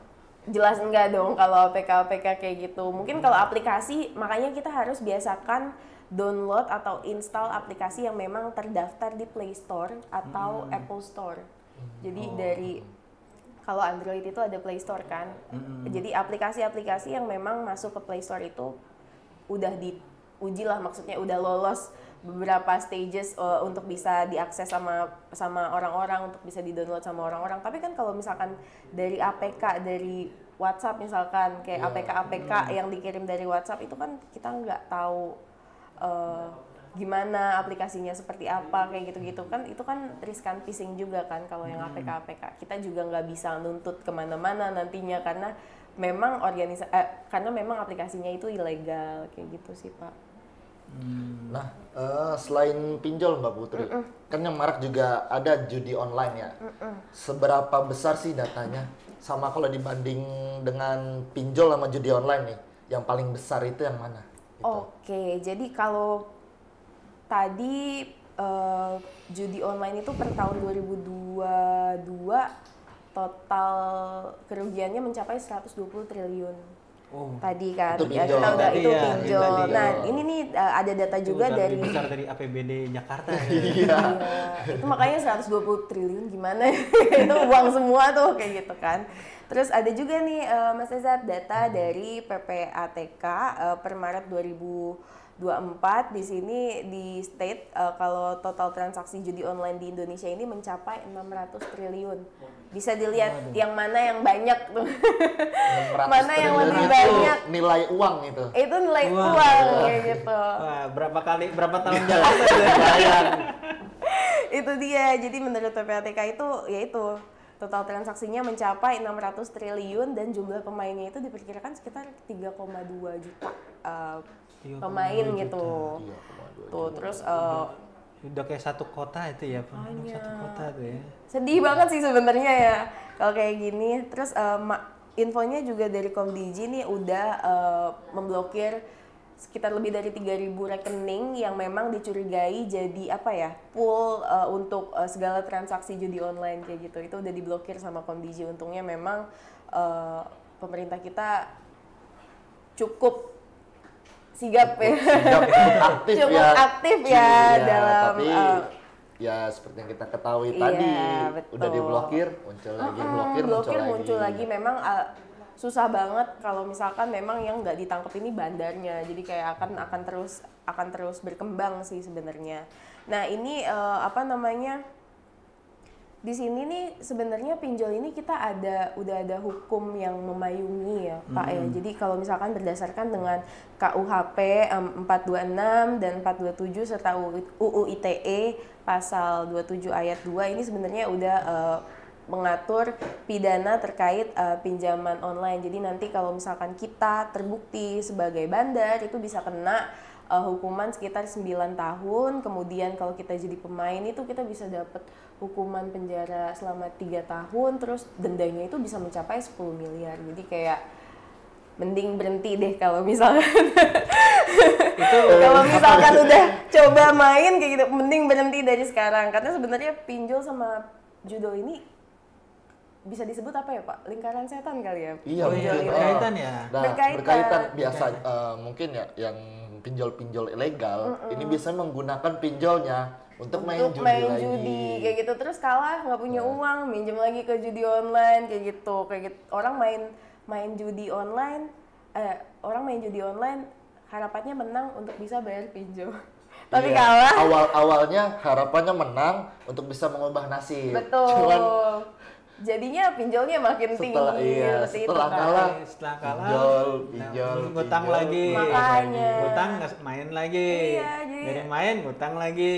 Jelas enggak dong kalau APK kayak gitu. Mungkin kalau aplikasi, makanya kita harus biasakan download atau install aplikasi yang memang terdaftar di Play Store atau Apple Store. Jadi dari kalau Android itu ada Play Store kan. Jadi aplikasi-aplikasi yang memang masuk ke Play Store itu udah diuji lah, maksudnya udah lolos beberapa stages untuk bisa diakses sama orang-orang, untuk bisa di-download sama orang-orang. Tapi kan kalau misalkan dari APK dari WhatsApp misalkan kayak APK yang dikirim dari WhatsApp itu kan kita nggak tahu gimana aplikasinya seperti apa kayak gitu-gitu kan, itu kan riskan phishing juga kan kalau yang APK kita juga nggak bisa nuntut kemana-mana nantinya karena memang karena memang aplikasinya itu ilegal kayak gitu sih Pak. Nah, selain pinjol Mbak Putri, kan yang marak juga ada judi online ya. Seberapa besar sih datanya? Sama kalau dibanding dengan pinjol sama judi online nih, yang paling besar itu yang mana? Gitu. Oke, jadi kalau tadi judi online itu per tahun 2022 total kerugiannya mencapai 120 triliun. Tadi kan itu ya pinjol. kita udah itu Iya, pinjol. tadi, Nah, ini nih ada data Itu juga udah dari lebih besar dari APBD Jakarta. Iya. itu makanya 120 triliun gimana itu uang semua tuh kayak gitu kan. Terus ada juga nih Mas Ezat data dari PPATK per Maret 2024 di sini di state kalau total transaksi judi online di Indonesia ini mencapai 600 triliun. Bisa dilihat yang mana yang banyak tuh. Mana yang lebih banyak nilai uang itu. Itu nilai uang kayak gitu. Wah, berapa tahun Jakarta bayar. Itu dia. Jadi menurut PPATK itu yaitu total transaksinya mencapai 600 triliun dan jumlah pemainnya itu diperkirakan sekitar 3,2 juta pemain gitu. Tuh, terus udah kayak satu kota itu ya, satu kota tuh ya. sedih banget sih sebenarnya ya kalau kayak gini. Terus infonya juga dari Komdigi nih udah memblokir sekitar lebih dari 3.000 rekening yang memang dicurigai jadi pool untuk segala transaksi judi online kayak gitu. Itu udah diblokir sama Komdigi. Untungnya memang pemerintah kita cukup sigap ya. Cukup aktif ya dalam tapi ya seperti yang kita ketahui tadi udah diblokir, muncul lagi. Memang susah banget kalau misalkan memang yang nggak ditangkap ini bandarnya, jadi kayak akan terus berkembang sih sebenarnya. Nah ini di sini nih sebenarnya pinjol ini kita udah ada hukum yang memayungi ya Pak ya. Jadi kalau misalkan berdasarkan dengan KUHP 426 dan 427 serta UU ITE pasal 27 ayat 2 ini sebenarnya udah mengatur pidana terkait pinjaman online. Jadi nanti kalau misalkan kita terbukti sebagai bandar itu bisa kena hukuman sekitar 9 tahun. Kemudian kalau kita jadi pemain itu kita bisa dapat hukuman penjara selama 3 tahun. Terus dendanya itu bisa mencapai 10 miliar. Jadi kayak mending berhenti deh kalau misalkan kalau misalkan udah coba main kayak gitu, mending berhenti dari sekarang. Karena sebenarnya pinjol sama judo ini bisa disebut apa ya Pak? Lingkaran setan kali ya? Iya, Oh iya, mungkin. berkaitan ya. Nah, Berkaitan. berkaitan biasa mungkin ya yang pinjol-pinjol ilegal ini biasanya menggunakan pinjolnya untuk main judi main lagi. judi kayak gitu, terus kalah nggak punya uang, minjem lagi ke judi online kayak gitu. Orang main judi online, orang main judi online harapannya menang untuk bisa bayar pinjol. Tapi Iya, kalah. awalnya harapannya menang untuk bisa mengubah nasib. Betul. Cuman Jadinya pinjolnya makin setelah tinggi. Seperti itu, setelah Kak. kalah Setelah kalah, pinjol, ngutang pinjol, lagi. Makanya. Ngutang main lagi. Iya, jadi- Dari main ngutang lagi.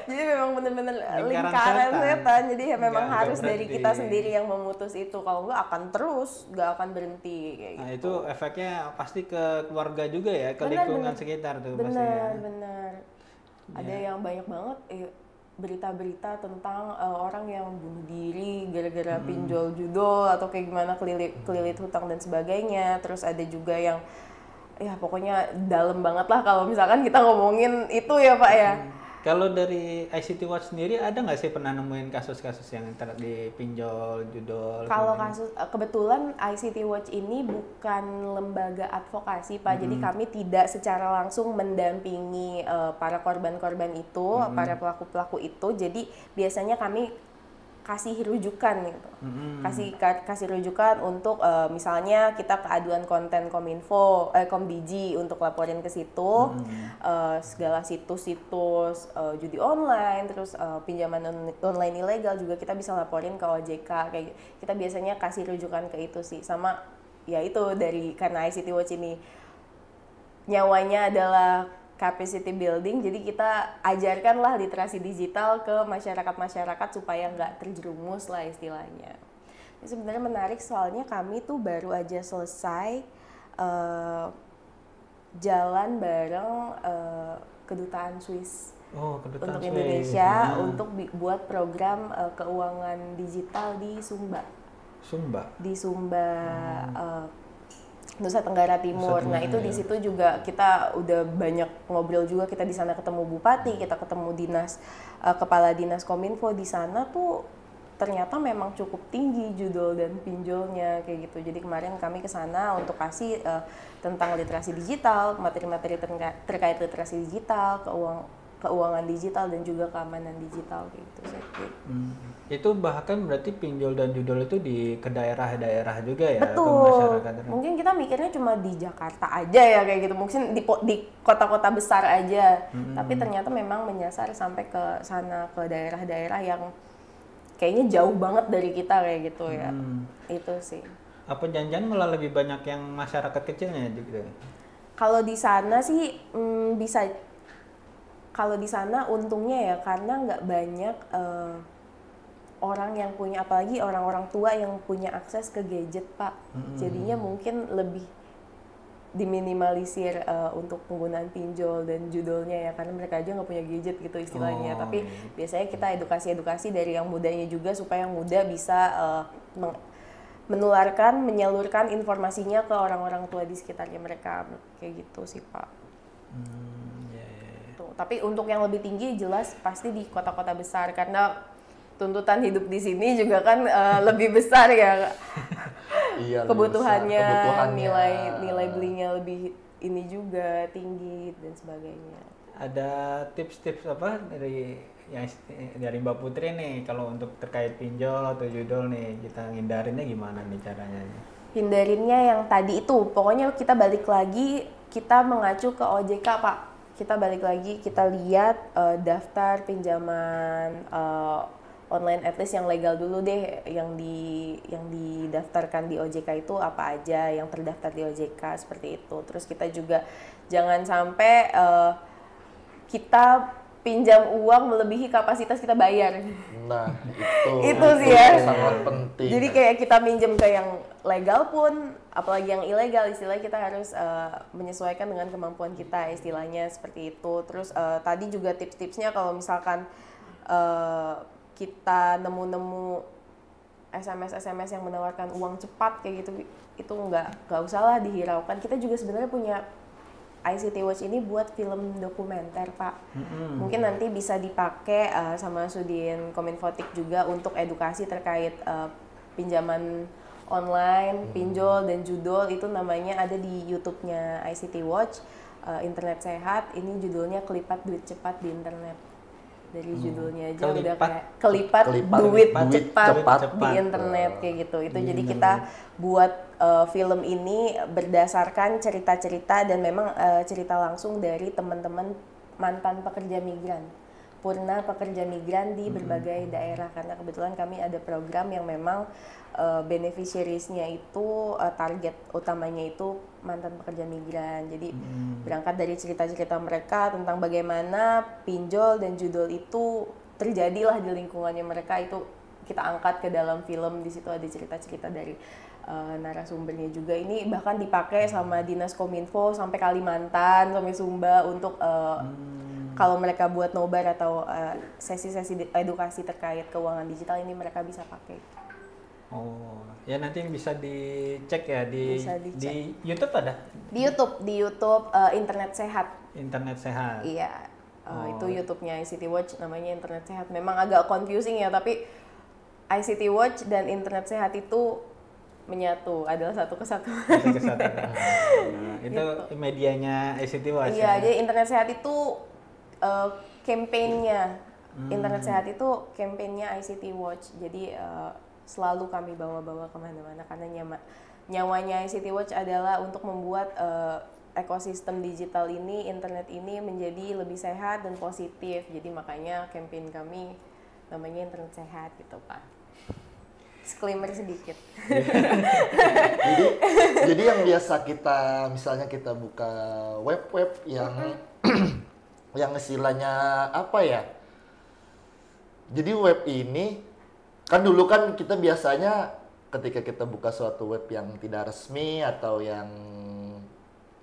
Jadi memang benar-benar Lingkaran lingkaran setan. setan. Jadi ya memang Nggak harus dari berhenti. kita sendiri yang memutus itu. Kalau enggak akan terus, nggak akan berhenti kayak Nah, gitu. itu efeknya pasti ke keluarga juga ya, ke Benar, lingkungan benar. sekitar tuh pastinya. Benar. Ada yang banyak banget berita-berita tentang orang yang bunuh diri gara-gara pinjol judul atau kayak gimana kelilit hutang dan sebagainya. Terus ada juga yang ya pokoknya dalam banget lah kalau misalkan kita ngomongin itu ya Pak ya. Kalau dari ICT Watch sendiri ada nggak sih pernah nemuin kasus-kasus yang di pinjol, judol? Kalau sebagainya? kasus kebetulan ICT Watch ini bukan lembaga advokasi Pak, jadi kami tidak secara langsung mendampingi para korban-korban itu, para pelaku-pelaku itu. Jadi biasanya kami kasih rujukan gitu, kasih rujukan untuk misalnya kita keaduan konten Kominfo, Komdigi untuk laporin ke situ, segala situs-situs judi online, terus pinjaman online ilegal juga kita bisa laporin ke OJK, kayak kita biasanya kasih rujukan ke itu sih, sama ya itu karena ICT Watch ini nyawanya adalah capacity building, jadi kita ajarkanlah literasi digital ke masyarakat supaya nggak terjerumus lah istilahnya. Ini sebenarnya menarik soalnya kami tuh baru aja selesai jalan bareng kedutaan Swiss Oh, kedutaan untuk Swiss. Indonesia Nah, untuk buat program keuangan digital di Sumba. Sumba. Di Sumba Nusa Tenggara Timur. Nusa Nah, itu Tenggara, di situ juga kita udah banyak ngobrol juga, kita di sana ketemu bupati, kita ketemu kepala dinas Kominfo di sana tuh ternyata memang cukup tinggi judul dan pinjolnya kayak gitu. Jadi kemarin kami ke sana untuk kasih tentang literasi digital, materi-materi terkait literasi digital, keuangan digital dan juga keamanan digital kayak gitu sih. Itu bahkan berarti pinjol dan judol itu ke daerah-daerah juga ya, ke Betul. masyarakat. Mungkin kita mikirnya cuma di Jakarta aja ya kayak gitu. Mungkin di kota-kota besar aja. Tapi ternyata memang menyasar sampai ke sana, ke daerah-daerah yang kayaknya jauh banget dari kita kayak gitu ya. Itu sih. Apa janjian malah lebih banyak yang masyarakat kecilnya juga? Kalau di sana sih bisa. Kalau di sana untungnya ya karena nggak banyak orang yang punya, apalagi orang-orang tua yang punya akses ke gadget Pak. Jadinya mungkin lebih diminimalisir untuk penggunaan pinjol dan judulnya ya, karena mereka aja nggak punya gadget gitu istilahnya. Tapi biasanya kita edukasi dari yang mudanya juga supaya yang muda bisa menyalurkan informasinya ke orang-orang tua di sekitarnya mereka kayak gitu sih Pak. Tuh. Tapi untuk yang lebih tinggi jelas pasti di kota-kota besar karena tuntutan hidup di sini juga kan lebih besar ya. Iya, kebutuhannya, kebutuhannya. nilai belinya lebih ini juga tinggi dan sebagainya. Ada tips-tips apa dari Mbak Putri nih kalau untuk terkait pinjol atau judol nih, kita ngindarinnya gimana nih caranya? Hindarinnya yang tadi itu, pokoknya kita balik lagi, kita mengacu ke OJK Pak. Kita balik lagi, kita lihat daftar pinjaman online at least yang legal dulu deh, yang didaftarkan di OJK itu apa aja, yang terdaftar di OJK seperti itu. Terus kita juga jangan sampai kita pinjam uang melebihi kapasitas kita bayar. Nah, Itu sih ya. sangat penting. Jadi kayak kita minjem ke yang legal pun, apalagi yang ilegal, istilahnya kita harus menyesuaikan dengan kemampuan kita, istilahnya seperti itu. Terus tadi juga tips-tipsnya kalau misalkan kita nemu SMS yang menawarkan uang cepat kayak gitu, itu nggak usah lah dihiraukan. Kita juga sebenarnya punya ICT Watch ini buat film dokumenter Pak. Mungkin nanti bisa dipakai sama Sudin Kominfotik juga untuk edukasi terkait pinjaman online, pinjol dan judol itu namanya ada di YouTube-nya ICT Watch, Internet Sehat. Ini judulnya Kelipat Duit Cepat di Internet. Dari judulnya aja udah kayak kelipat duit cepat di internet kayak gitu. Itu jadi kita buat film ini berdasarkan cerita-cerita dan memang cerita langsung dari teman-teman mantan pekerja migran, purna pekerja migran di berbagai daerah, karena kebetulan kami ada program yang memang beneficiariesnya itu target utamanya itu mantan pekerja migran. Jadi berangkat dari cerita-cerita mereka tentang bagaimana pinjol dan judol itu terjadilah di lingkungannya mereka, itu kita angkat ke dalam film. Di situ ada cerita-cerita dari narasumbernya juga. Ini bahkan dipakai sama Dinas Kominfo sampai Kalimantan, sampai Sumba untuk kalau mereka buat nobar atau sesi-sesi edukasi terkait keuangan digital, ini mereka bisa pakai. Oh, ya nanti bisa dicek ya di YouTube ada? Di YouTube Internet Sehat. Internet Sehat. Iya, itu YouTube-nya ICT Watch namanya Internet Sehat. Memang agak confusing ya, tapi ICT Watch dan Internet Sehat itu menyatu, adalah satu kesatuan. Itu gitu. Medianya ICT Watch. Iya, jadi Internet Sehat itu campaign-nya. Internet Sehat itu campaign-nya ICT Watch. Jadi selalu kami bawa-bawa kemana-mana karena nyawanya ICT Watch adalah untuk membuat ekosistem digital ini, internet ini menjadi lebih sehat dan positif. Jadi makanya campaign kami namanya Internet Sehat gitu Pak. Disclaimer sedikit. jadi yang biasa misalnya kita buka web yang yang istilahnya apa ya? Jadi web ini kan dulu kan kita biasanya ketika kita buka suatu web yang tidak resmi atau yang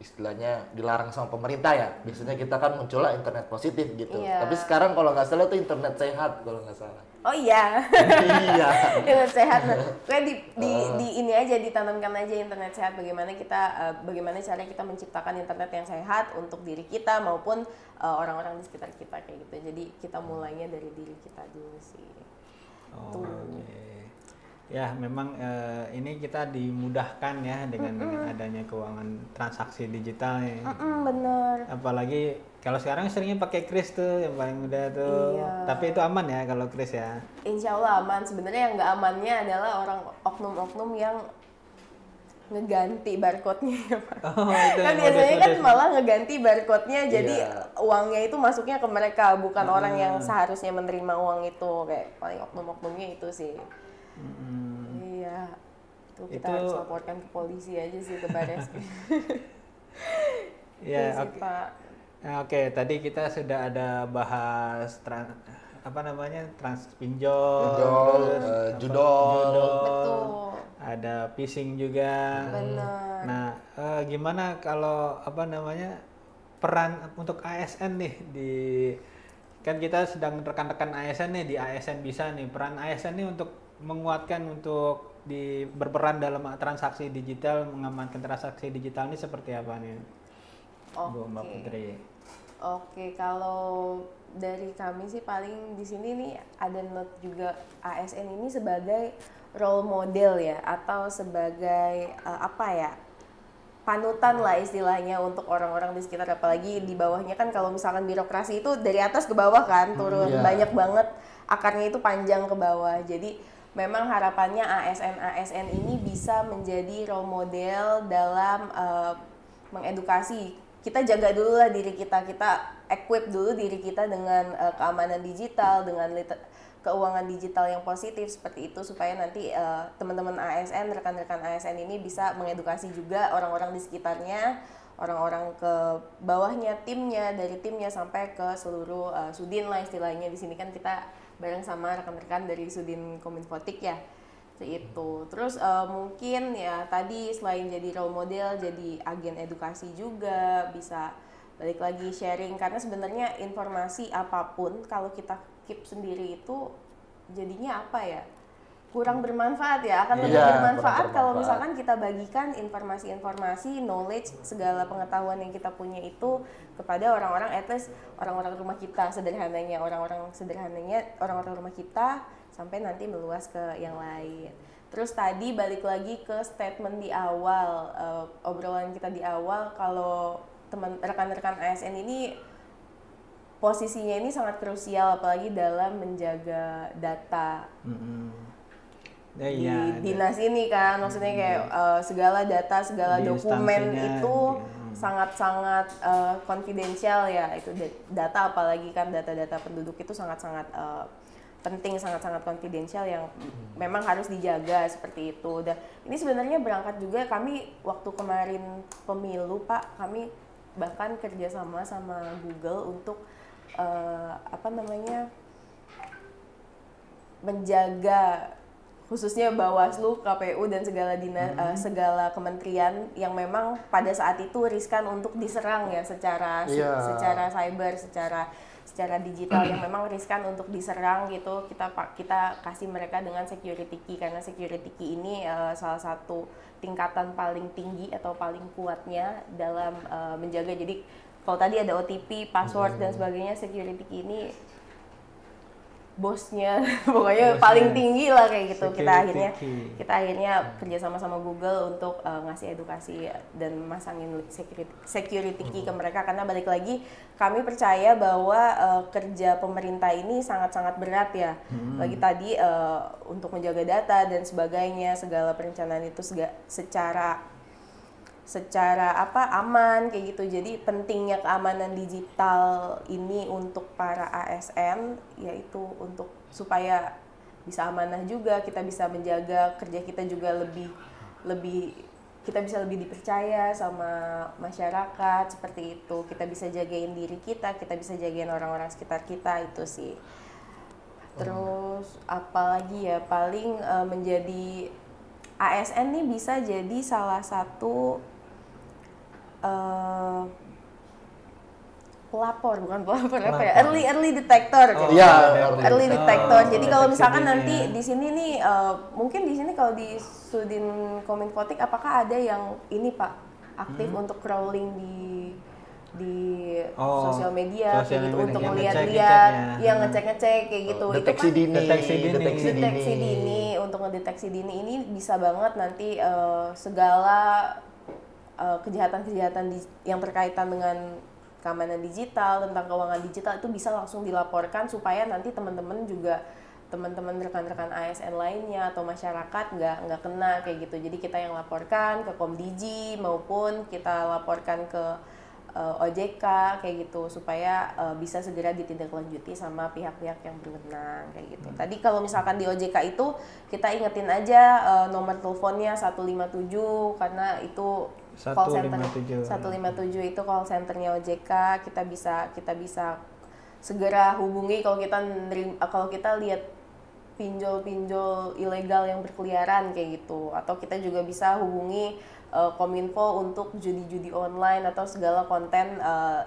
istilahnya dilarang sama pemerintah ya, biasanya kita kan muncullah internet positif gitu. Iya. Tapi sekarang kalau nggak salah itu internet sehat kalau nggak salah. Oh iya. Iya. Internet sehat. Kayak di ini aja ditanamkan aja internet sehat. Bagaimana cara kita menciptakan internet yang sehat untuk diri kita maupun orang-orang di sekitar kita kayak gitu. Jadi kita mulainya dari diri kita dulu sih. Okay. Ya memang ini kita dimudahkan ya dengan adanya keuangan transaksi digital ya. Bener. Apalagi kalau sekarang seringnya pakai kris tuh yang paling mudah tuh. Iya. Tapi itu aman ya kalau kris ya? Insya Allah aman. Sebenarnya yang nggak amannya adalah orang oknum-oknum yang ngeganti barcode-nya ya Pak. Kan biasanya kan malah ngeganti barcode-nya jadi uangnya itu masuknya ke mereka, bukan orang yang seharusnya menerima uang itu. Kayak paling oknum-oknumnya itu sih. Iya. Tuh kita harus laporkan ke polisi aja sih, ke Bares. Ya, oke. Tadi kita sudah ada bahas pinjol, judol. Betul. Ada phishing juga. Benar. Nah, gimana kalau peran untuk ASN nih kan kita sedang rekan-rekan ASN nih, di ASN bisa nih, peran ASN nih untuk menguatkan untuk berperan dalam transaksi digital, mengamankan transaksi digital ini seperti apa nih, Bu Mbak Putri? Oke, kalau dari kami sih paling di sini nih ada note juga ASN ini sebagai role model ya, atau sebagai panutan lah istilahnya untuk orang-orang di sekitar, apalagi di bawahnya kan. Kalau misalkan birokrasi itu dari atas ke bawah kan turun, banyak banget akarnya itu panjang ke bawah. Jadi memang harapannya ASN ini bisa menjadi role model dalam mengedukasi. Kita jaga dulu lah diri kita equip dulu diri kita dengan keamanan digital, dengan keuangan digital yang positif seperti itu, supaya nanti teman-teman ASN, rekan-rekan ASN ini bisa mengedukasi juga orang-orang di sekitarnya, orang-orang ke bawahnya, dari timnya sampai ke seluruh sudin lah istilahnya. Di sini kan kita bareng sama rekan-rekan dari Sudin Kominfotik ya. Itu. Terus mungkin ya tadi selain jadi role model, jadi agen edukasi juga, bisa balik lagi sharing, karena sebenarnya informasi apapun kalau kita keep sendiri itu jadinya kurang bermanfaat ya, akan lebih bermanfaat kalau misalkan kita bagikan informasi-informasi, knowledge, segala pengetahuan yang kita punya itu kepada orang-orang, at least orang-orang rumah kita, orang-orang rumah kita, sampai nanti meluas ke yang lain. Terus tadi balik lagi ke statement di awal, obrolan kita di awal, kalau rekan-rekan ASN ini posisinya ini sangat krusial, apalagi dalam menjaga data di dinas ini kan, maksudnya kayak segala data, segala di dokumen instansinya, itu sangat-sangat confidential ya, itu data, apalagi kan data-data penduduk itu sangat-sangat penting, sangat-sangat confidential yang memang harus dijaga seperti itu. Dan ini sebenarnya berangkat juga kami waktu kemarin pemilu Pak, kami bahkan kerjasama sama Google untuk menjaga khususnya Bawaslu, KPU dan segala segala kementerian yang memang pada saat itu riskan untuk diserang ya secara cyber, secara digital yang memang riskan untuk diserang gitu. Kita kasih mereka dengan security key, karena security key ini salah satu tingkatan paling tinggi atau paling kuatnya dalam menjaga. Jadi kalau tadi ada OTP, password dan sebagainya, security key ini bosnya pokoknya paling tinggi lah kayak gitu. Kita akhirnya kerja sama Google untuk ngasih edukasi dan masangin security key ke mereka, karena balik lagi kami percaya bahwa kerja pemerintah ini sangat-sangat berat ya. Lagi tadi untuk menjaga data dan sebagainya, segala perencanaan itu secara aman kayak gitu. Jadi pentingnya keamanan digital ini untuk para ASN, yaitu untuk supaya bisa amanah juga, kita bisa menjaga kerja kita juga kita bisa lebih dipercaya sama masyarakat seperti itu. Kita bisa jagain diri kita bisa jagain orang-orang sekitar kita, itu sih. Terus apalagi ya, paling menjadi ASN nih bisa jadi salah satu early detector gitu. Early detector. Jadi kalau misalkan nanti di sini nih mungkin di sini kalau di Sudin Kominfotik, apakah ada yang ini Pak aktif untuk crawling di sosial media kayak gitu, untuk melihat-lihat, yang ngecek kayak gitu. Deteksi dini. Untuk ngedeteksi dini ini bisa banget nanti segala kejahatan-kejahatan yang berkaitan dengan keamanan digital, tentang keuangan digital itu bisa langsung dilaporkan, supaya nanti teman-teman rekan-rekan ASN lainnya atau masyarakat nggak kena kayak gitu. Jadi kita yang laporkan ke Komdigi maupun kita laporkan ke OJK kayak gitu, supaya bisa segera ditindaklanjuti sama pihak-pihak yang berwenang kayak gitu. Tadi kalau misalkan di OJK itu kita ingetin aja nomor teleponnya 157, karena itu call center 157 itu call centernya OJK. Kita bisa segera hubungi kalau kita lihat pinjol ilegal yang berkeliaran kayak gitu, atau kita juga bisa hubungi Kominfo untuk judi-judi online atau segala konten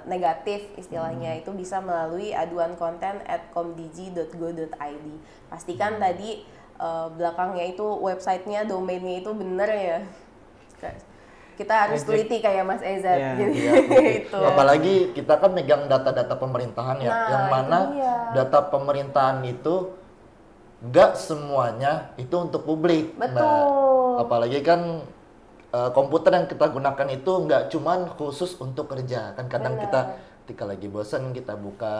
negatif istilahnya. Itu bisa melalui aduan konten @komdigi.go.id. Pastikan tadi belakangnya itu websitenya, domainnya itu bener ya. Kita harus teliti kayak Mas Ezat. Itu. Apalagi kita kan megang data-data pemerintahan ya, yang mana data pemerintahan itu nggak semuanya itu untuk publik. Betul. Apalagi kan komputer yang kita gunakan itu nggak cuman khusus untuk kerja. Kan kadang kita ketika lagi bosan kita buka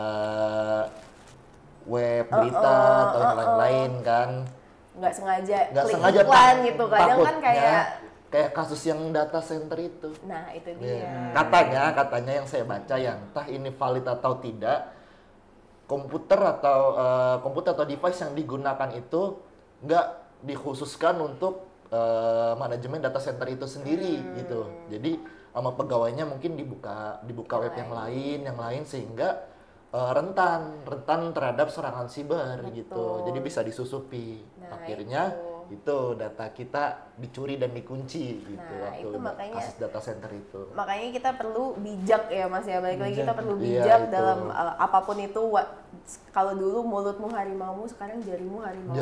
web berita atau yang lain-lain kan. Nggak sengaja klik sengaja iklan gitu. Kadang kan kayak kasus yang data center itu. Nah, itu dia. Katanya yang saya baca, yang entah ini valid atau tidak, komputer atau device yang digunakan itu nggak dikhususkan untuk manajemen data center itu sendiri gitu. Jadi sama pegawainya mungkin dibuka web yang lain sehingga rentan terhadap serangan siber. Gitu. Jadi bisa disusupi. Akhirnya itu data kita dicuri dan dikunci gitu waktu itu makanya kasus data center itu. Makanya kita perlu bijak ya Mas ya, balik lagi kita perlu bijak dalam apapun itu. Kalau dulu mulutmu harimaumu, sekarang jarimu harimau.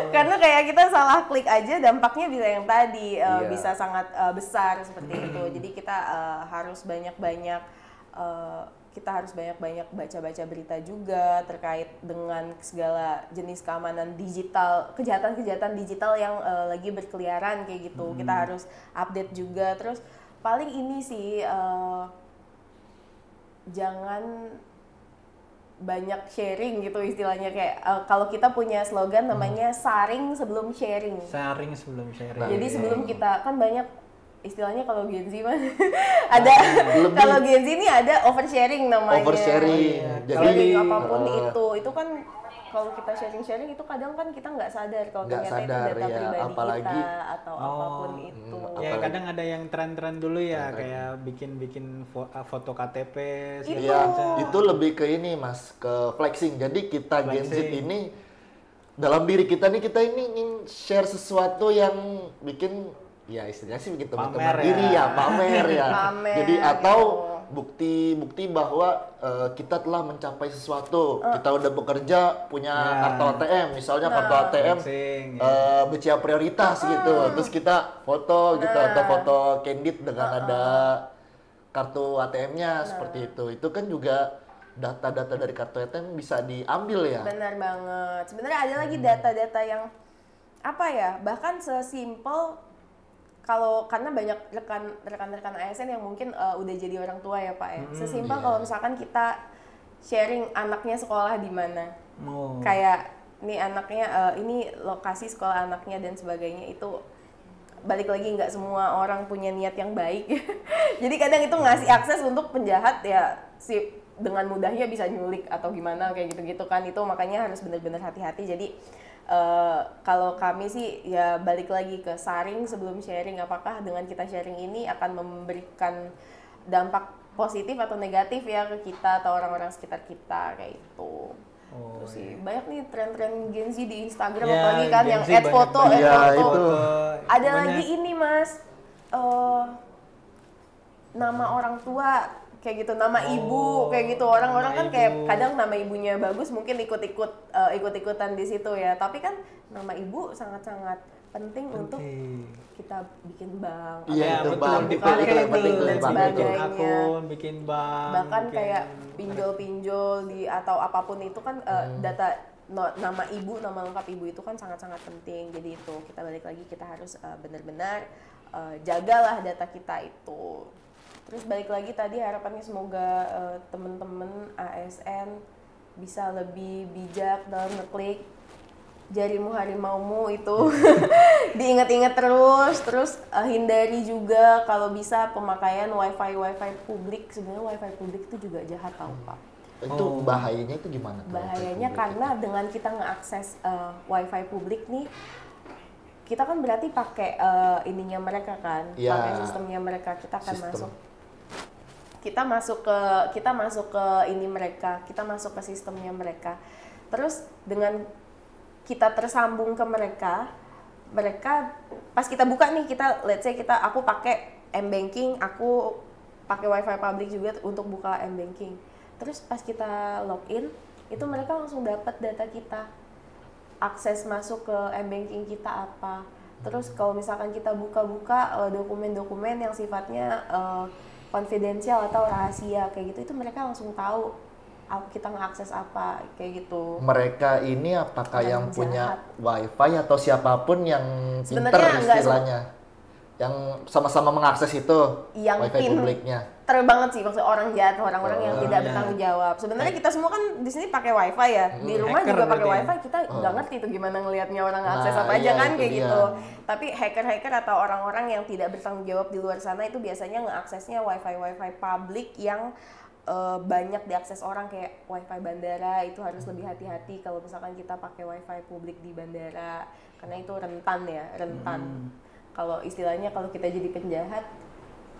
Karena kayak kita salah klik aja dampaknya bisa yang tadi bisa sangat besar seperti itu. Jadi kita harus banyak-banyak kita harus banyak-banyak baca-baca berita juga terkait dengan segala jenis keamanan digital, kejahatan-kejahatan digital yang lagi berkeliaran kayak gitu. Kita harus update juga. Terus paling ini sih jangan banyak sharing gitu istilahnya, kayak kalau kita punya slogan namanya saring sebelum sharing. Saring sebelum sharing. Jadi sebelum kita kan banyak istilahnya kalau Gen Z mah ada kalau Gen Z ini ada oversharing namanya. Oversharing. Jadi sharing apapun itu kan kalau kita sharing itu kadang kan kita nggak sadar kalau ternyata itu data pribadi apalagi, kita atau apapun itu. Ya kadang ada yang tren-tren dulu ya kayak bikin foto KTP itu lebih ke ini Mas, ke flexing. Jadi kita Gen Z ini dalam diri kita nih, kita ini ingin share sesuatu yang bikin ya istilahnya sih bikin teman-teman diri ya, pamer ya. Jadi atau bukti bahwa kita telah mencapai sesuatu. Kita udah bekerja, punya kartu ATM, misalnya kartu ATM BCA prioritas gitu. Terus kita foto gitu atau foto candid dengan ada kartu ATM-nya seperti itu. Itu kan juga data-data dari kartu ATM bisa diambil ya. Benar banget. Sebenarnya ada lagi data-data yang apa ya? Bahkan sesimpel karena banyak rekan-rekan ASN yang mungkin udah jadi orang tua ya Pak ya. Sesimpel kalau misalkan kita sharing anaknya sekolah di mana. Kayak nih anaknya ini lokasi sekolah anaknya dan sebagainya, itu balik lagi nggak semua orang punya niat yang baik. Jadi kadang itu ngasih akses untuk penjahat ya dengan mudahnya bisa nyulik atau gimana kayak gitu-gitu kan. Itu makanya harus benar-benar hati-hati. Jadi kalau kami sih ya balik lagi ke saring sebelum sharing, apakah dengan kita sharing ini akan memberikan dampak positif atau negatif ya ke kita atau orang-orang sekitar kita kayak itu. Terus sih banyak nih tren-tren Gen Z di Instagram apalagi kan yang add foto. Ada lagi ini Mas, nama orang tua kayak gitu, nama ibu kayak gitu. Orang-orang kan kayak kadang nama ibunya bagus mungkin ikut-ikutan di situ ya. Tapi kan nama ibu sangat-sangat penting untuk kita bikin bank. Iya, itu bank, bukan rekening dan sebagainya. Akun, bikin bank. Bahkan kayak pinjol-pinjol di atau apapun itu kan data nama ibu, nama lengkap ibu itu kan sangat-sangat penting. Jadi itu kita balik lagi, kita harus benar-benar jagalah data kita itu. Terus balik lagi tadi harapannya semoga teman-teman ASN bisa lebih bijak dalam ngeklik jarimu harimaumu itu diingat-ingat terus hindari juga kalau bisa pemakaian wifi publik. Sebenarnya wifi publik itu juga jahat tau Pak. Itu bahayanya itu gimana? Bahayanya karena dengan kita ngeakses wifi publik nih, kita kan berarti pakai ininya mereka kan, pakai sistemnya mereka, kita akan masuk ke ini mereka, kita masuk ke sistemnya mereka. Terus dengan kita tersambung ke mereka pas kita buka nih, let's say aku pakai M-Banking, aku pakai wifi public juga untuk buka M-Banking. Terus pas kita login, itu mereka langsung dapat data kita, akses masuk ke M-Banking kita apa. Terus kalau misalkan kita buka-buka dokumen-dokumen yang sifatnya konfidensial atau rahasia kayak gitu, itu mereka langsung tahu kita ngeakses apa kayak gitu. Mereka ini apakah yang punya wifi atau siapapun yang pinter istilahnya, yang sama-sama mengakses itu yang wifi publiknya? Banget sih maksud orang jahat, orang-orang yang tidak bertanggung jawab. Sebenarnya kita semua kan di sini pakai wifi ya, di rumah juga pakai wifi. Kita nggak ngerti tuh gimana ngelihatnya orang akses apa aja kan kayak gitu. Tapi hacker-hacker atau orang-orang yang tidak bertanggung jawab di luar sana itu biasanya ngeaksesnya wifi publik yang banyak diakses orang, kayak wifi bandara. Itu harus lebih hati-hati kalau misalkan kita pakai wifi publik di bandara, karena itu rentan. Kalau istilahnya kalau kita jadi penjahat,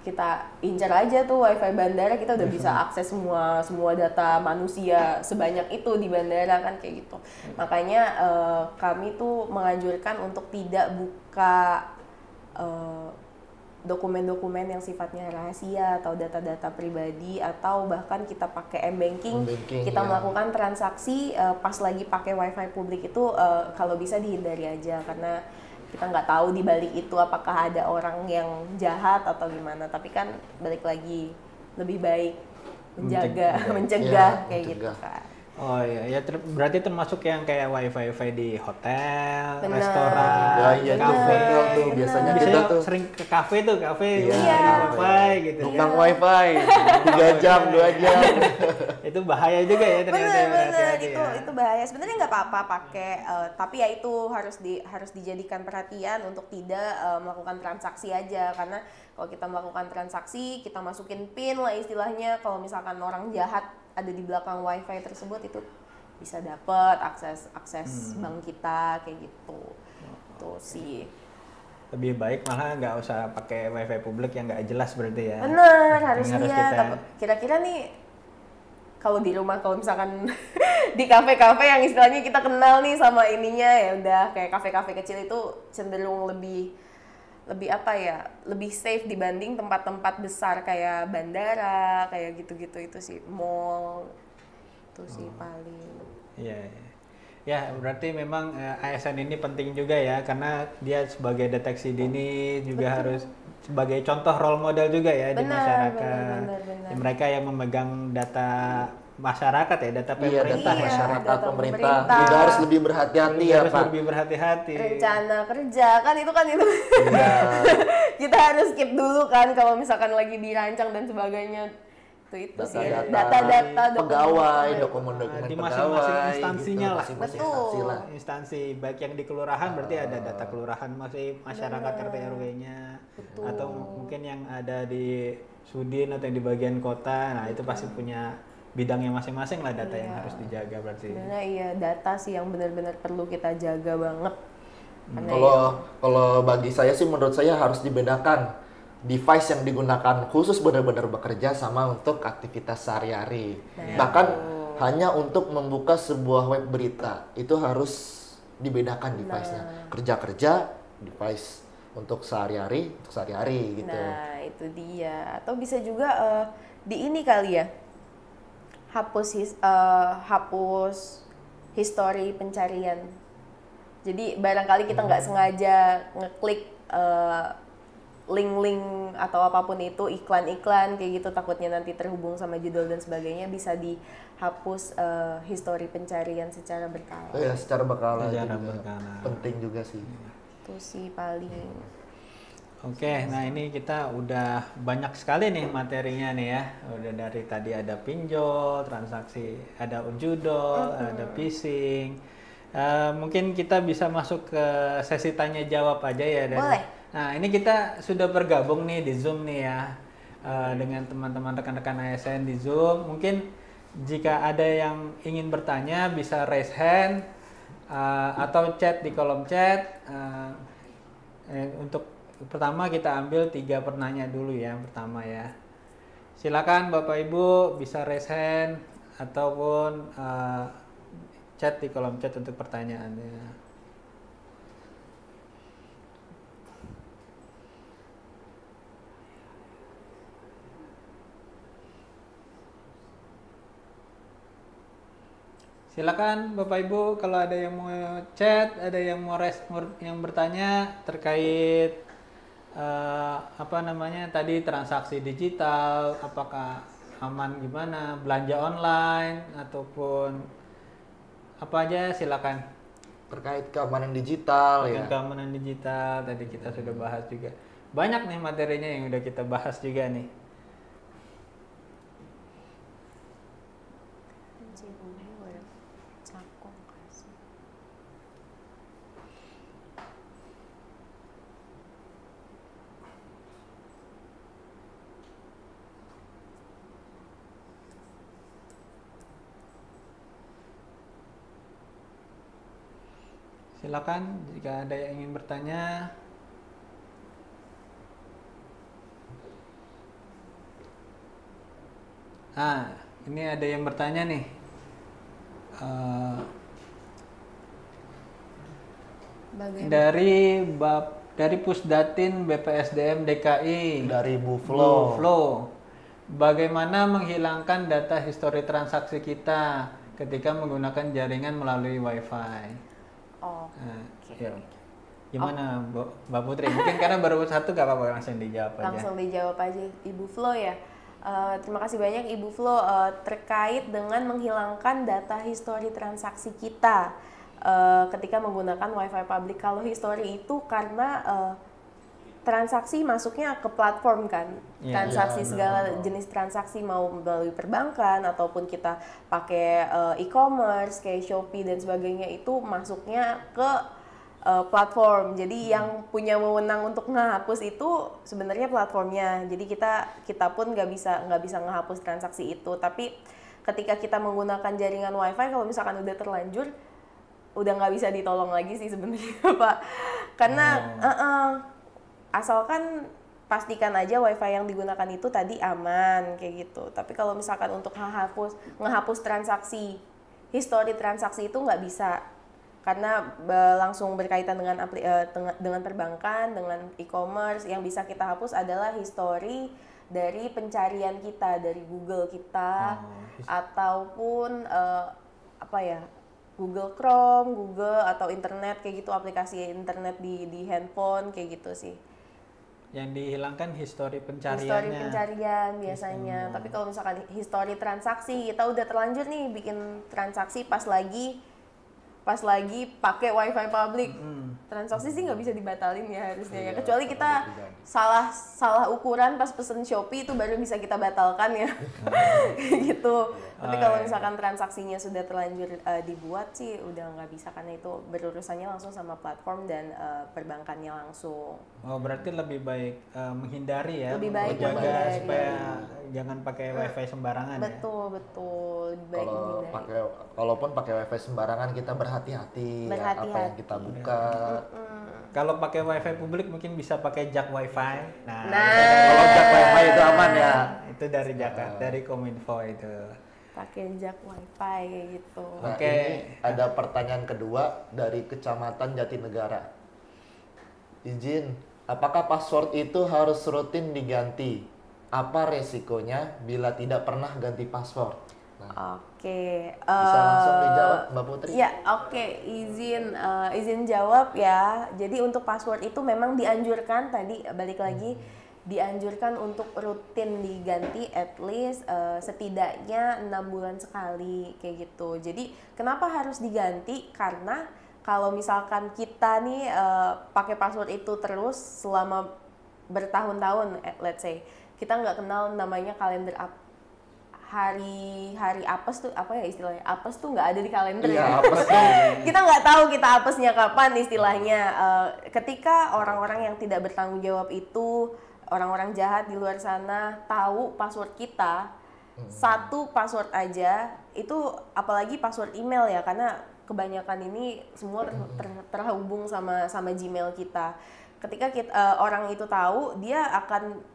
kita incar aja tuh wifi bandara, kita udah bisa akses semua data manusia sebanyak itu di bandara kan kayak gitu. Makanya kami tuh menganjurkan untuk tidak buka dokumen-dokumen yang sifatnya rahasia atau data-data pribadi, atau bahkan kita pakai M-Banking, kita melakukan transaksi pas lagi pakai wifi publik itu kalau bisa dihindari aja, karena kita nggak tahu di balik itu apakah ada orang yang jahat atau gimana. Tapi kan balik lagi lebih baik menjaga, Iya, mencegah kayak gitu mencegah. kan. Oh iya, ya berarti termasuk yang kayak wifi di hotel, Bener. restoran, Ya, iya, kafe. di hotel tuh Bener. biasanya Biasanya kita tuh sering ke kafe tuh, Iya. wifi gitu. numpang wifi 3 jam, 2 jam. Itu bahaya juga ya ternyata. Bener hati-hati itu ya. itu bahaya. Sebenarnya nggak apa-apa pakai, tapi ya itu harus dijadikan perhatian untuk tidak melakukan transaksi aja, karena kalau kita melakukan transaksi kita masukin PIN lah istilahnya, kalau misalkan orang jahat ada di belakang wifi tersebut itu bisa dapat akses bank kita kayak gitu. Tuh sih. Lebih baik malah nggak usah pakai wifi publik yang nggak jelas berarti ya. Bener, harus Yang lihat. kita- Kira-kira nih kalau di rumah, kalau misalkan di kafe-kafe yang istilahnya kita kenal nih sama ininya, ya udah kayak kafe-kafe kecil itu cenderung lebih apa ya, lebih safe dibanding tempat-tempat besar kayak bandara, kayak gitu-gitu itu sih, mall itu sih paling. Iya, iya. Ya, berarti memang ASN ini penting juga ya, karena dia sebagai deteksi dini juga harus sebagai contoh role model juga ya di Benar, masyarakat. benar. Ya, mereka yang memegang data masyarakat ya, data Iya, pemerintah data ya. masyarakat, data pemerintah pemerintah. juga harus lebih berhati-hati ya, Harus Pak. lebih berhati-hati. Rencana kerja kan itu Iya. kita harus skip dulu kan kalau misalkan lagi dirancang dan sebagainya. Itu sih ya. Data-data pegawai, dokumen. dokumen-dokumen Di pegawai, masing-masing instansinya lah. masing-masing Betul. instansi lah. Instansi baik yang di kelurahan berarti ada data kelurahan, masih masyarakat RT RW-nya, atau mungkin yang ada di Sudin atau yang di bagian kota. Nah, itu pasti punya bidangnya masing-masing lah, data yang harus dijaga berarti. Sebenarnya iya, data sih yang benar-benar perlu kita jaga banget. Karena Kalau bagi saya sih, menurut saya harus dibedakan device yang digunakan khusus benar-benar bekerja sama untuk aktivitas sehari-hari. Bahkan hanya untuk membuka sebuah web berita itu harus dibedakan device-nya. Kerja-kerja, device untuk sehari-hari, gitu. Nah, itu dia. Atau bisa juga di ini kali ya. Hapus history pencarian. Jadi barangkali kita nggak sengaja ngeklik link-link atau apapun itu, iklan-iklan kayak gitu, takutnya nanti terhubung sama judul dan sebagainya, bisa dihapus history pencarian secara berkala. Oh ya, secara berkala Secara juga berkala. penting juga sih. Itu sih paling. Oke, nah ini kita udah banyak sekali nih materinya nih ya. Udah dari tadi ada pinjol, transaksi, ada ujudol, ada phishing. Mungkin kita bisa masuk ke sesi tanya jawab aja ya. Boleh. Nah, ini kita sudah bergabung nih di Zoom nih ya, dengan teman-teman rekan-rekan ASN di Zoom. Mungkin jika ada yang ingin bertanya bisa raise hand atau chat di kolom chat. Untuk pertama kita ambil 3 penanya dulu ya, yang pertama ya. Silakan Bapak Ibu bisa raise hand ataupun chat di kolom chat untuk pertanyaannya. Silakan Bapak Ibu, kalau ada yang mau chat, ada yang mau yang bertanya terkait apa namanya tadi, transaksi digital, apakah aman, gimana, belanja online ataupun apa aja, silakan. Terkait keamanan digital ya. Keamanan digital tadi kita sudah bahas juga. Banyak nih materinya yang udah kita bahas juga nih. Silakan jika ada yang ingin bertanya. Nah, ini ada yang bertanya nih. Dari Pusdatin BPSDM DKI. Dari Buflo. Bagaimana menghilangkan data histori transaksi kita ketika menggunakan jaringan melalui WiFi? Ya. Gimana Mbak Putri? Mungkin karena baru satu gak apa-apa, langsung dijawab aja. Langsung dijawab aja Ibu Flo ya. Terima kasih banyak Ibu Flo. Terkait dengan menghilangkan data histori transaksi kita ketika menggunakan WiFi public. Kalau histori itu karena transaksi masuknya ke platform kan, transaksi segala jenis transaksi mau melalui perbankan ataupun kita pakai e-commerce kayak Shopee dan sebagainya itu masuknya ke platform. Jadi yang punya wewenang untuk ngehapus itu sebenarnya platformnya. Jadi kita pun nggak bisa ngehapus transaksi itu. Tapi ketika kita menggunakan jaringan WiFi, kalau misalkan udah terlanjur, udah nggak bisa ditolong lagi sih sebenarnya Pak. Karena asalkan pastikan aja WiFi yang digunakan itu tadi aman kayak gitu. Tapi kalau misalkan untuk ngehapus transaksi, histori transaksi itu nggak bisa. Karena langsung berkaitan dengan perbankan, dengan e-commerce. Yang bisa kita hapus adalah histori dari pencarian kita, dari Google kita, ataupun Google Chrome, Google atau internet kayak gitu, aplikasi internet di handphone kayak gitu sih. Yang dihilangkan histori pencariannya. Histori pencarian biasanya. Tapi kalau misalkan histori transaksi, kita udah terlanjur nih bikin transaksi pas lagi pakai WiFi public, transaksi sih nggak bisa dibatalin ya harusnya ya. Kecuali kita salah ukuran pas pesen Shopee itu baru bisa kita batalkan ya, gitu. Tapi kalau misalkan transaksinya sudah terlanjur dibuat sih udah nggak bisa karena itu berurusannya langsung sama platform dan perbankannya langsung. Oh berarti lebih baik menghindari ya, lebih baik menjaga supaya jangan pakai WiFi sembarangan betul, lebih baik menghindari. Kalaupun pakai WiFi sembarangan kita berhati-hati ya, apa yang kita buka. Kalau pakai WiFi publik mungkin bisa pakai jak WiFi. Nah. Kalau jak WiFi itu aman ya. Itu dari Jakarta, dari Kominfo itu. Pakai jak WiFi kayak gitu. Nah, ini ada pertanyaan kedua dari Kecamatan Jatinegara. Izin, apakah password itu harus rutin diganti? Apa resikonya bila tidak pernah ganti password? Oke. Bisa langsung dijawab Mbak Putri? Ya, oke. Izin jawab ya. Jadi untuk password itu memang dianjurkan tadi balik lagi dianjurkan untuk rutin diganti at least setidaknya 6 bulan sekali kayak gitu. Jadi kenapa harus diganti? Karena kalau misalkan kita nih pakai password itu terus selama bertahun-tahun, let's say kita nggak kenal namanya kalender hari apes tuh apa ya istilahnya, apes tuh nggak ada di kalender ya. Kita nggak tahu kita apesnya kapan istilahnya. Ketika orang-orang yang tidak bertanggung jawab itu, orang-orang jahat di luar sana tahu password kita, satu password aja itu, apalagi password email ya, karena kebanyakan ini semua terhubung sama Gmail kita. Ketika orang itu tahu, dia akan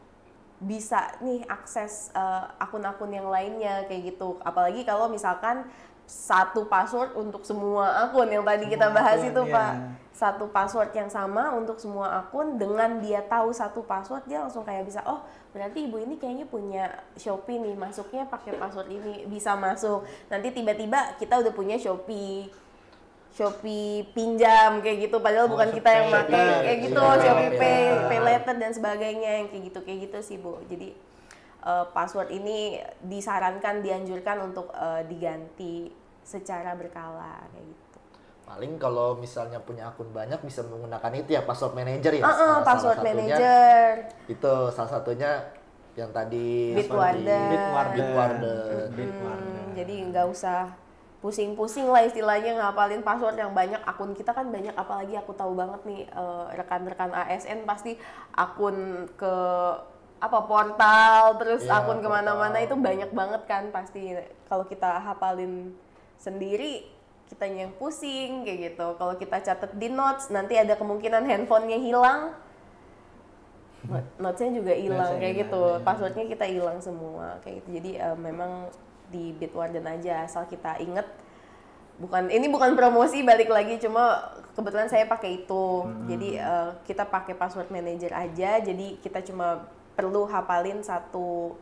bisa nih akses akun-akun yang lainnya kayak gitu. Apalagi kalau misalkan satu password untuk semua akun yang tadi kita bahas itu Pak. Satu password yang sama untuk semua akun, dengan dia tahu satu password dia langsung kayak bisa, oh berarti ibu ini kayaknya punya Shopee nih, masuknya pakai password ini, bisa masuk. Nanti tiba-tiba kita udah punya Shopee pinjam kayak gitu, padahal bukan kita yang pakai kayak gitu, Shopee Pay Later dan sebagainya yang kayak gitu sih Bu. Jadi password ini dianjurkan untuk diganti secara berkala kayak gitu. Paling kalau misalnya punya akun banyak bisa menggunakan itu ya, password manager ya. Password manager. Itu salah satunya yang tadi Bitwarden. Jadi nggak usah pusing-pusing lah istilahnya ngapalin password yang banyak. Akun kita kan banyak, apalagi aku tahu banget nih rekan-rekan ASN pasti akun ke portal, terus akun kemana-mana itu banyak banget kan pasti. Kalau kita hafalin sendiri kitanya yang pusing kayak gitu. Kalau kita catat di notes nanti ada kemungkinan handphonenya hilang, notesnya juga hilang kayak gitu, passwordnya kita hilang semua kayak gitu. Jadi memang di Bitwarden aja asal kita inget. Ini bukan promosi, balik lagi, cuma kebetulan saya pakai itu. Jadi kita pakai password manager aja, jadi kita cuma perlu hafalin satu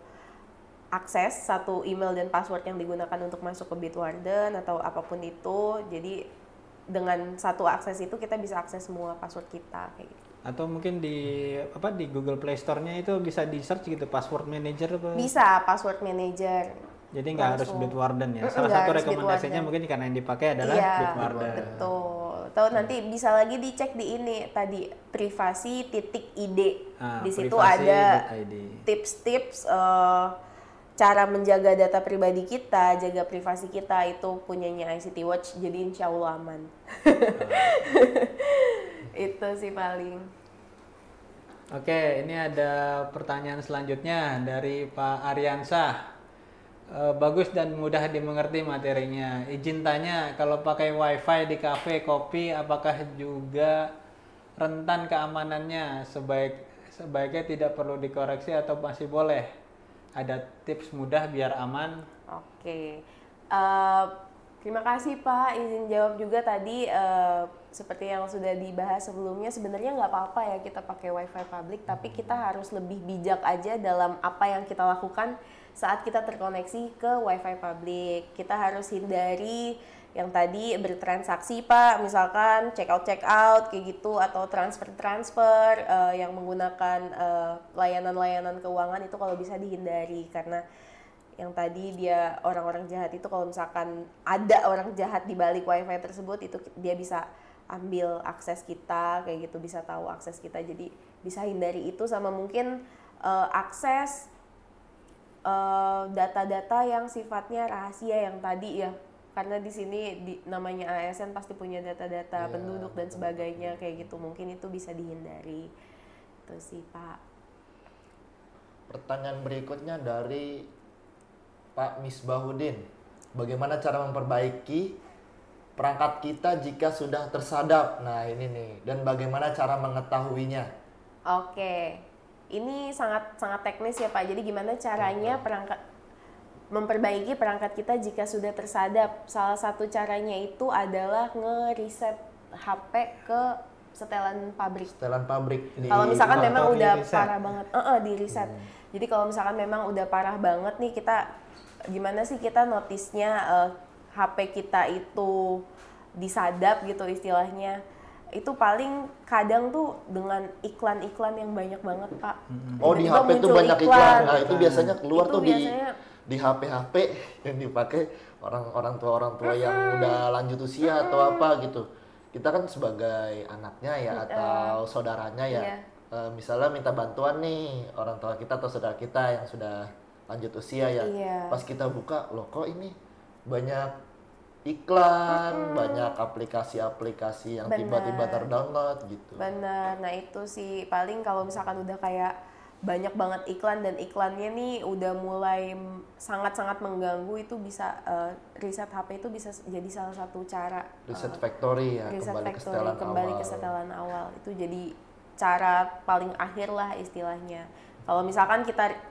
email dan password yang digunakan untuk masuk ke Bitwarden atau apapun itu. Jadi dengan satu akses itu kita bisa akses semua password kita kayak gitu. Atau mungkin di Google Play Store-nya itu bisa di search gitu password manager apa? Bisa password manager. Jadi nggak harus Langsung. Bitwarden ya. Salah Nggak satu harus rekomendasinya Bitwarden. mungkin karena yang dipakai adalah Iya, Bitwarden. betul. Atau nanti bisa lagi dicek di ini tadi privasi.id. Di situ ada privasi.id. tips-tips cara menjaga data pribadi kita, jaga privasi kita itu punyanya ICT Watch. Jadi insya Allah aman. Itu sih paling. Oke, ini ada pertanyaan selanjutnya dari Pak Aryansah. Bagus dan mudah dimengerti materinya. Izin tanya, kalau pakai wifi di kafe kopi, apakah juga rentan keamanannya? Sebaiknya tidak perlu dikoreksi atau masih boleh? Ada tips mudah biar aman? Oke. Terima kasih Pak, izin jawab juga tadi seperti yang sudah dibahas sebelumnya, sebenarnya nggak apa-apa ya kita pakai wifi publik, tapi kita harus lebih bijak aja dalam apa yang kita lakukan saat kita terkoneksi ke wifi publik. Kita harus hindari yang tadi bertransaksi Pak, misalkan check out kayak gitu, atau transfer yang menggunakan layanan-layanan keuangan itu kalau bisa dihindari, karena yang tadi dia orang-orang jahat itu kalau misalkan ada orang jahat di balik wifi tersebut itu dia bisa ambil akses kita kayak gitu, bisa tahu akses kita, jadi bisa hindari itu. Sama mungkin akses data-data yang sifatnya rahasia yang tadi ya, karena di sini namanya ASN pasti punya data-data penduduk dan sebagainya kayak gitu, mungkin itu bisa dihindari. Itu sih Pak. Pertanyaan berikutnya dari Pak Misbahuddin, bagaimana cara memperbaiki perangkat kita jika sudah tersadap? Nah ini nih, dan bagaimana cara mengetahuinya? Oke, ini sangat teknis ya Pak. Jadi gimana caranya memperbaiki perangkat kita jika sudah tersadap? Salah satu caranya itu adalah nge-reset HP ke setelan pabrik. Setelan pabrik. Kalau misalkan memang udah di-reset. parah banget, di reset. Jadi kalau misalkan memang udah parah banget nih, kita gimana sih kita notisnya HP kita itu disadap gitu istilahnya. Itu paling kadang tuh dengan iklan-iklan yang banyak banget Pak. Oh di Tiba-tiba HP tuh muncul banyak iklan. Nah itu Iklan. biasanya keluar Itu tuh biasanya- di HP-HP yang dipakai orang tua yang udah lanjut usia atau apa gitu. Kita kan sebagai anaknya ya atau saudaranya ya, Iya. misalnya minta bantuan nih orang tua kita atau saudara kita yang sudah lanjut usia ya. Iya. Pas kita buka, loh kok ini banyak iklan, banyak aplikasi-aplikasi yang Benar. tiba-tiba terdownload gitu. Benar. Nah itu sih paling kalau misalkan udah kayak banyak banget iklan dan iklannya nih udah mulai sangat-sangat mengganggu, itu bisa reset HP itu bisa jadi salah satu cara. Reset factory ya, Reset kembali ke factory, setelan kembali awal. ke setelan awal. Itu jadi cara paling akhir lah istilahnya. Kalau misalkan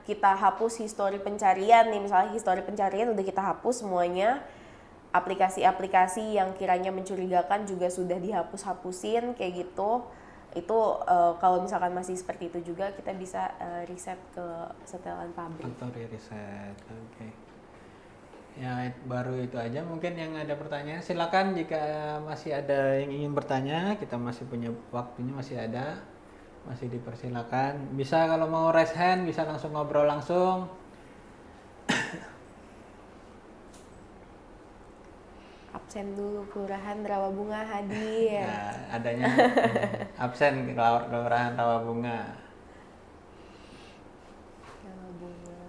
kita hapus histori pencarian nih, misalnya histori pencarian udah kita hapus semuanya, aplikasi-aplikasi yang kiranya mencurigakan juga sudah dihapus-hapusin kayak gitu. Itu kalau misalkan masih seperti itu juga kita bisa reset ke setelan pabrik. Factory reset. Oke. Ya baru itu aja mungkin yang ada pertanyaan. Silakan jika masih ada yang ingin bertanya, kita masih punya waktunya, masih ada. Masih dipersilakan. Bisa kalau mau raise hand bisa langsung ngobrol langsung. Absen dulu Kelurahan Rawabunga hadir. Ya, adanya absen Kelurahan Rawabunga. Rawabunga.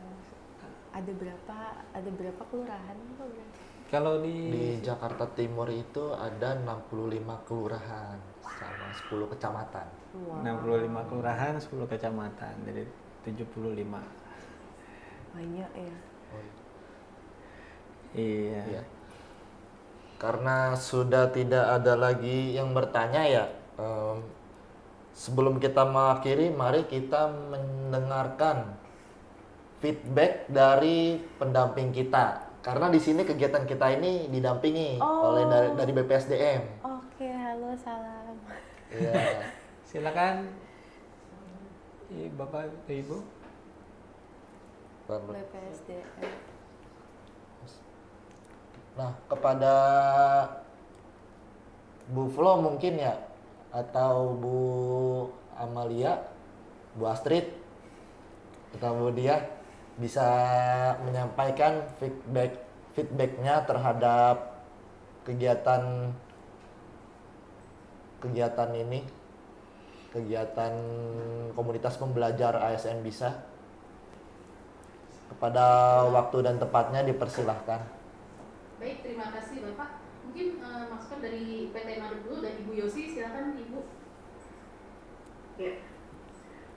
Ada berapa kelurahan Pak berarti? Kalau Di Jakarta Timur itu ada 65 kelurahan sama 10 kecamatan. Wow. 65 kelurahan, 10 kecamatan, jadi 75. Banyak ya. Iya. Iya. Karena sudah tidak ada lagi yang bertanya ya, sebelum kita mengakhiri, mari kita mendengarkan feedback dari pendamping kita. Karena di sini kegiatan kita ini didampingi oleh dari BPSDM. Oke, halo, salam. Iya. Silakan Bapak Ibu. BPSDM. Nah, kepada Bu Flo mungkin ya, atau Bu Amalia, Bu Astrid, kemudian bisa menyampaikan feedbacknya terhadap kegiatan ini, kegiatan komunitas pembelajar ASN Bisa. Kepada waktu dan tempatnya dipersilahkan. Baik, terima kasih Bapak. Mungkin masukan dari PT Madu dulu dan Ibu Yosi, silakan Ibu. Ya,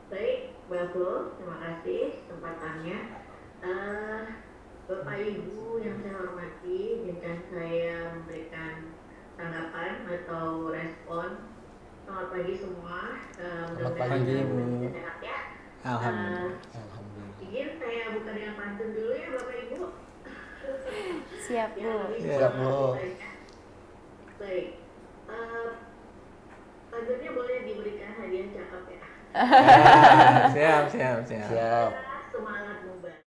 baik, bagus, terima kasih kesempatannya. Bapak Ibu yang saya hormati, izinkan saya memberikan tanggapan atau respon. Selamat pagi semua. Selamat pagi, Bu. Sehat ya. Alhamdulillah. Alhamdulillah. Izin saya buka dengan pantun dulu ya Bapak Ibu. Siap, Bu. Siap, Bu. Baik. Pantunnya boleh diberikan hadiah cakep ya. Siap. Siap. Semangat membantu.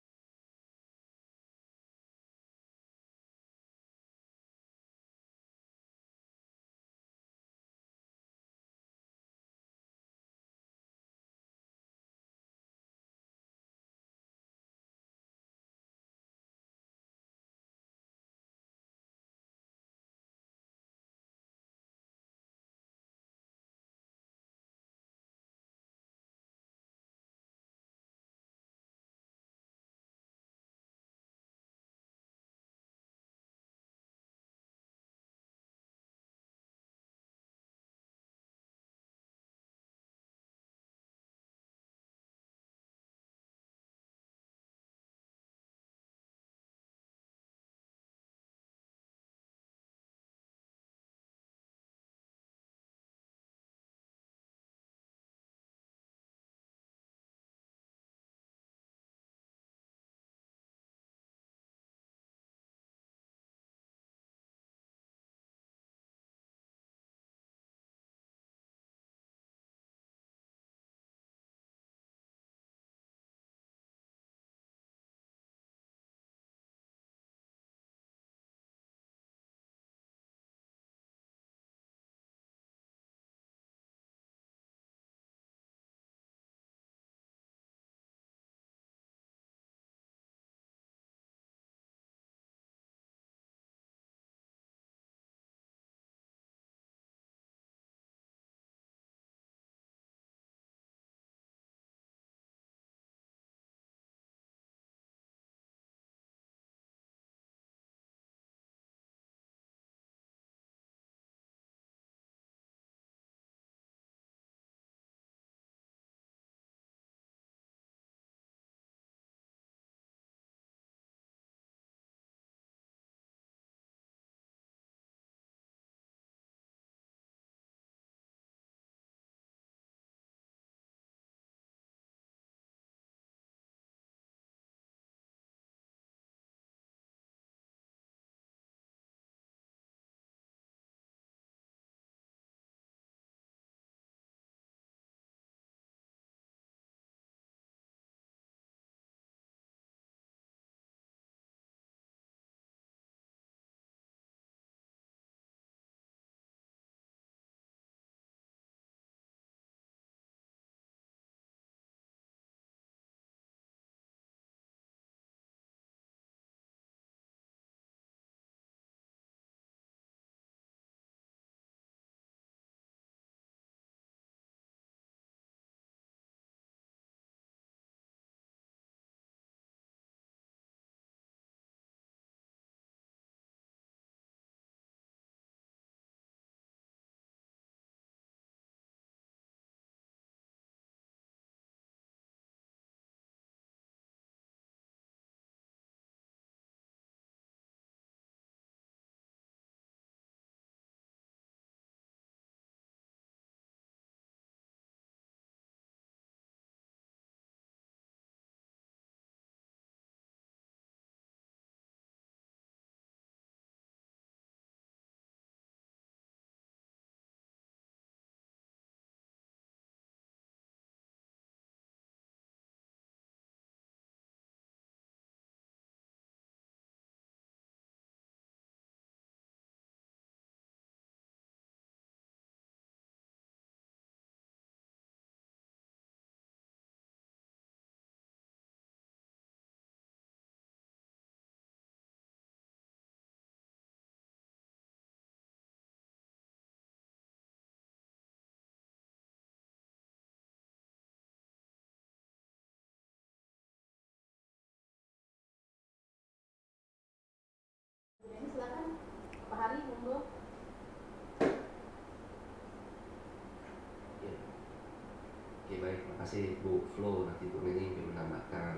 kasih Bu Flo, nanti Bu Neni yang menambahkan.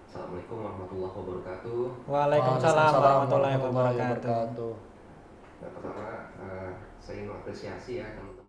Assalamualaikum warahmatullahi wabarakatuh. Waalaikumsalam warahmatullahi wabarakatuh. Yang pertama, saya ingin mengapresiasi ya teman-teman.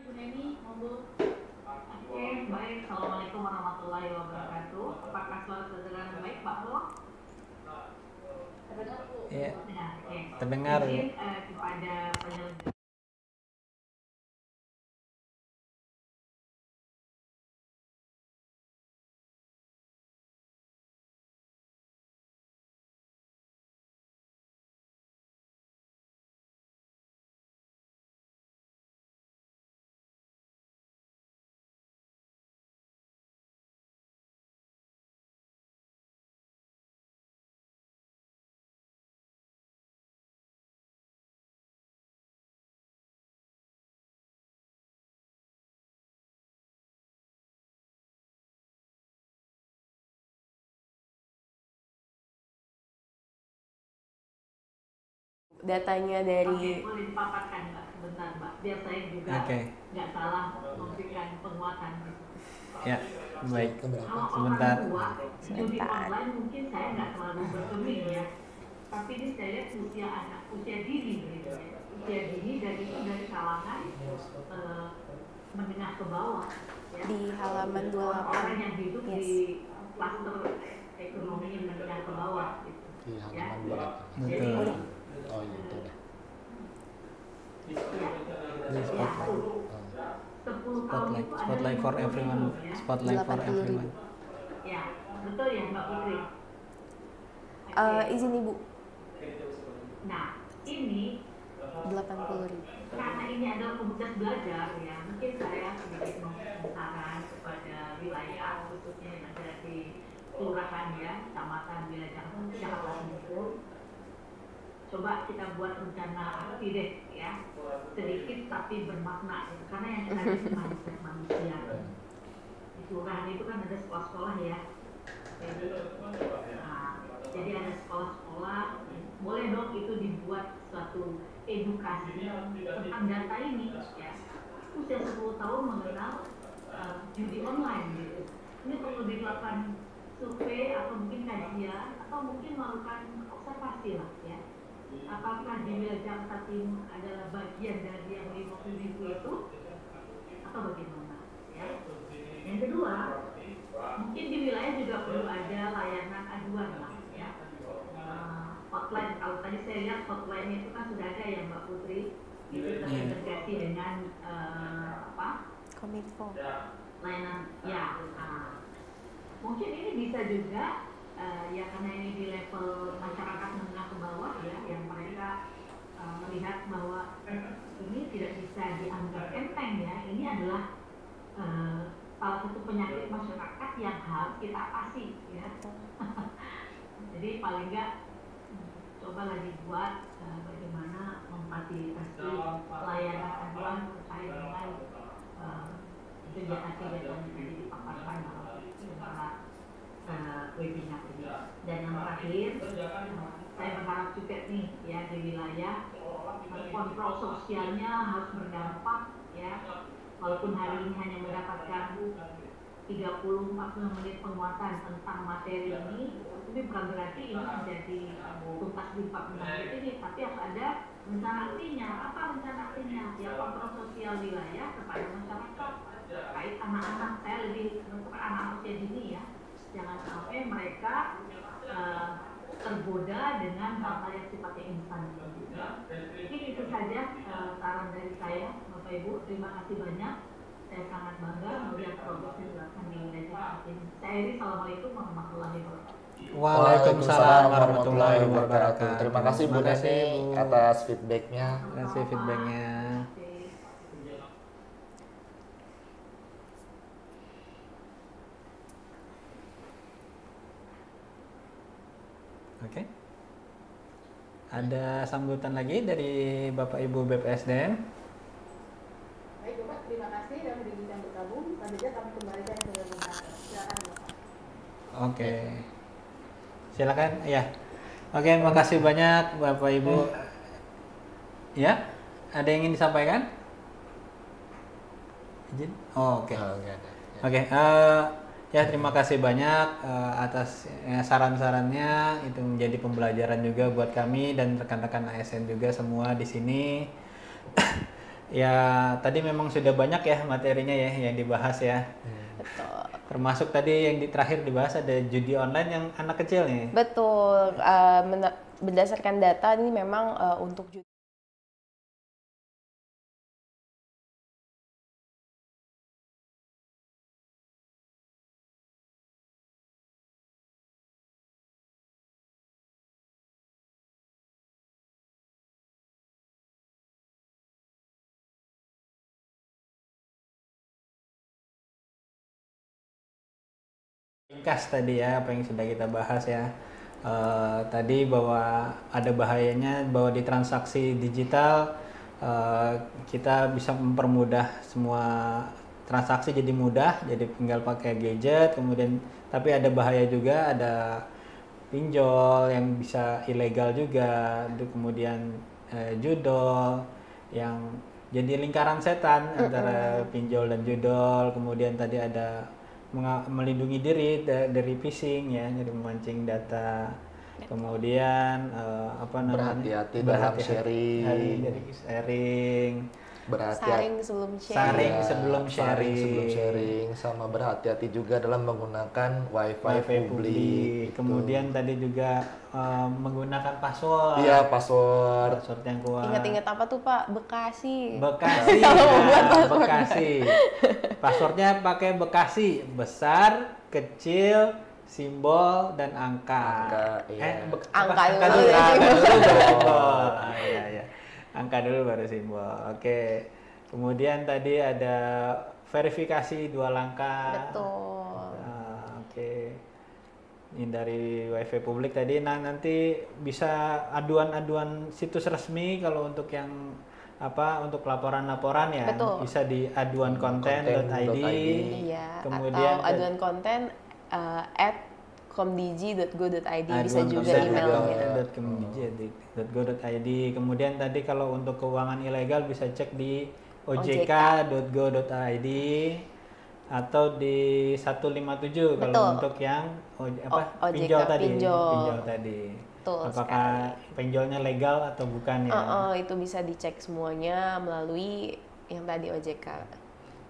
Bu Neni, monggo. Oke, baik. Assalamualaikum warahmatullahi wabarakatuh. Apakah suara terdengar baik, Pak Flo? Terdengar Bu. Iya, Nah, oke. terdengar. Izin kepada penyelenggara. Datanya Oke, dari boleh dipaparkan Mbak, sebentar Mbak, biar saya juga Oke. nggak salah memberikan penguatan. Ya, baik. Kalau Sebentar. orang tua, judi online mungkin saya nggak terlalu bergeming ya, tapi ini saya lihat usia anak, usia dini gitu ya, usia dini dan itu dari kalangan menengah ke bawah ya. di halaman Orang 28. yang hidup Yes. di klaster ekonomi menengah ke bawah gitu. Di Ya. halaman berapa? Betul. Oh iya itu dah. Ini Ya, spotlight. tuh. 10 tahun Spotlight, itu ada spotlight for 50.000 everyone. ya. Spotlight for 80.000. everyone. Ya, betul ya Mbak Putri. Izin Ibu, Nah, ini 80.000. karena ini adalah komunitas belajar ya, mungkin saya sedikit memberikan saran kepada wilayah khususnya yang ada di kelurahan ya, kecamatan wilayah Jakarta Timur. Coba kita buat rencana aksi deh ya, sedikit tapi bermakna ya. Karena yang kita lihat manusia. Di kelurahan itu kan ada sekolah-sekolah ya. Nah, jadi ada sekolah-sekolah, boleh dong itu dibuat suatu edukasi tentang data ini ya. Usia 10 tahun mengenal judi online gitu. Ini perlu dilakukan survei atau mungkin kajian atau mungkin melakukan observasi lah ya. Apakah di wilayah Jakarta Timur adalah bagian dari yang 50.000 itu atau bagaimana ya? Yang kedua, mungkin di wilayah juga perlu ada layanan aduan lah ya. Hotline, kalau tadi saya lihat hotline itu kan sudah ada ya Mbak Putri, itu terintegrasi dengan Kominfo. layanan ya. Mungkin ini bisa juga ya karena ini di level masyarakat menengah ke bawah ya, yang mereka melihat bahwa ini tidak bisa dianggap enteng ya. Ini adalah salah satu penyakit masyarakat yang harus kita atasi ya. Jadi paling enggak cobalah dibuat bagaimana memfasilitasi layanan aduan terkait dengan kegiatan-kegiatan yang tadi dipaparkan dalam webinar ini. Dan yang terakhir, saya berharap juga nih ya di wilayah kontrol sosialnya harus berdampak ya. Walaupun hari ini hanya mendapatkan 30-40 menit penguatan tentang materi ini, tapi bukan berarti ini menjadi tuntas di 40 menit ini, tapi harus ada rencana aksinya. Apa rencana aksinya? Ya kontrol sosial wilayah kepada masyarakat terkait anak-anak. Saya lebih untuk anak-anak usia dini ya, jangan sampai mereka tergoda dengan hal-hal yang sifatnya instan. Mungkin itu saja saran dari saya, Bapak Ibu. Terima kasih banyak. Saya sangat bangga melihat progres yang dilakukan di wilayah ini. Saya Eri, Assalamualaikum warahmatullahi wabarakatuh. Waalaikumsalam warahmatullahi wabarakatuh. Terima kasih Bu Neni atas feedbacknya. Terima kasih feedbacknya. Oke. Ada sambutan lagi dari Bapak Ibu BPSDM? Baik Bapak, terima kasih dan diizinkan bergabung. Selanjutnya kami kembalikan ke Bapak. Silakan Bapak. Oke. Silakan ya. Oke, makasih banyak Bapak Ibu. Ya, ada yang ingin disampaikan? Izin? Oh, oke. Oke, ya terima kasih banyak atas saran-sarannya. Itu menjadi pembelajaran juga buat kami dan rekan-rekan ASN juga semua di sini. Ya, tadi memang sudah banyak ya materinya ya yang dibahas ya. Betul. Termasuk tadi yang terakhir dibahas ada judi online yang anak kecil nih. Betul. Berdasarkan data ini memang untuk Ringkas tadi ya apa yang sudah kita bahas ya. Tadi bahwa ada bahayanya bahwa di transaksi digital kita bisa mempermudah semua transaksi jadi mudah, jadi tinggal pakai gadget. Kemudian tapi ada bahaya juga, ada pinjol yang bisa ilegal juga, kemudian judol yang jadi lingkaran setan antara pinjol dan judol. Kemudian tadi ada melindungi diri dari phishing ya, jadi memancing data. Kemudian berhati-hati dalam sharing. saring sebelum sharing, sama berhati-hati juga dalam menggunakan wifi publik. Kemudian tadi juga menggunakan password. Iya, password yang kuat. Ingat-ingat apa tuh Pak? Bekasi. Bekasi. Passwordnya pakai Bekasi, besar, kecil, simbol dan angka. Angka dulu. Iya. Angka dulu baru simbol. Oke. Kemudian tadi ada verifikasi 2 langkah. Betul. Oke. Ini dari wifi publik tadi. Nah, nanti bisa aduan-aduan situs resmi kalau untuk yang untuk laporan-laporan ya. Betul. Bisa di aduankonten.id. Iya. Kemudian atau aduan konten @komdigi.go.id bisa juga emailnya. .komdigi.go.id. Kemudian tadi kalau untuk keuangan ilegal bisa cek di ojk.go.id atau di 157 kalau untuk yang pinjol tadi. Betul apakah pinjolnya legal atau bukan ya? Itu bisa dicek semuanya melalui yang tadi OJK.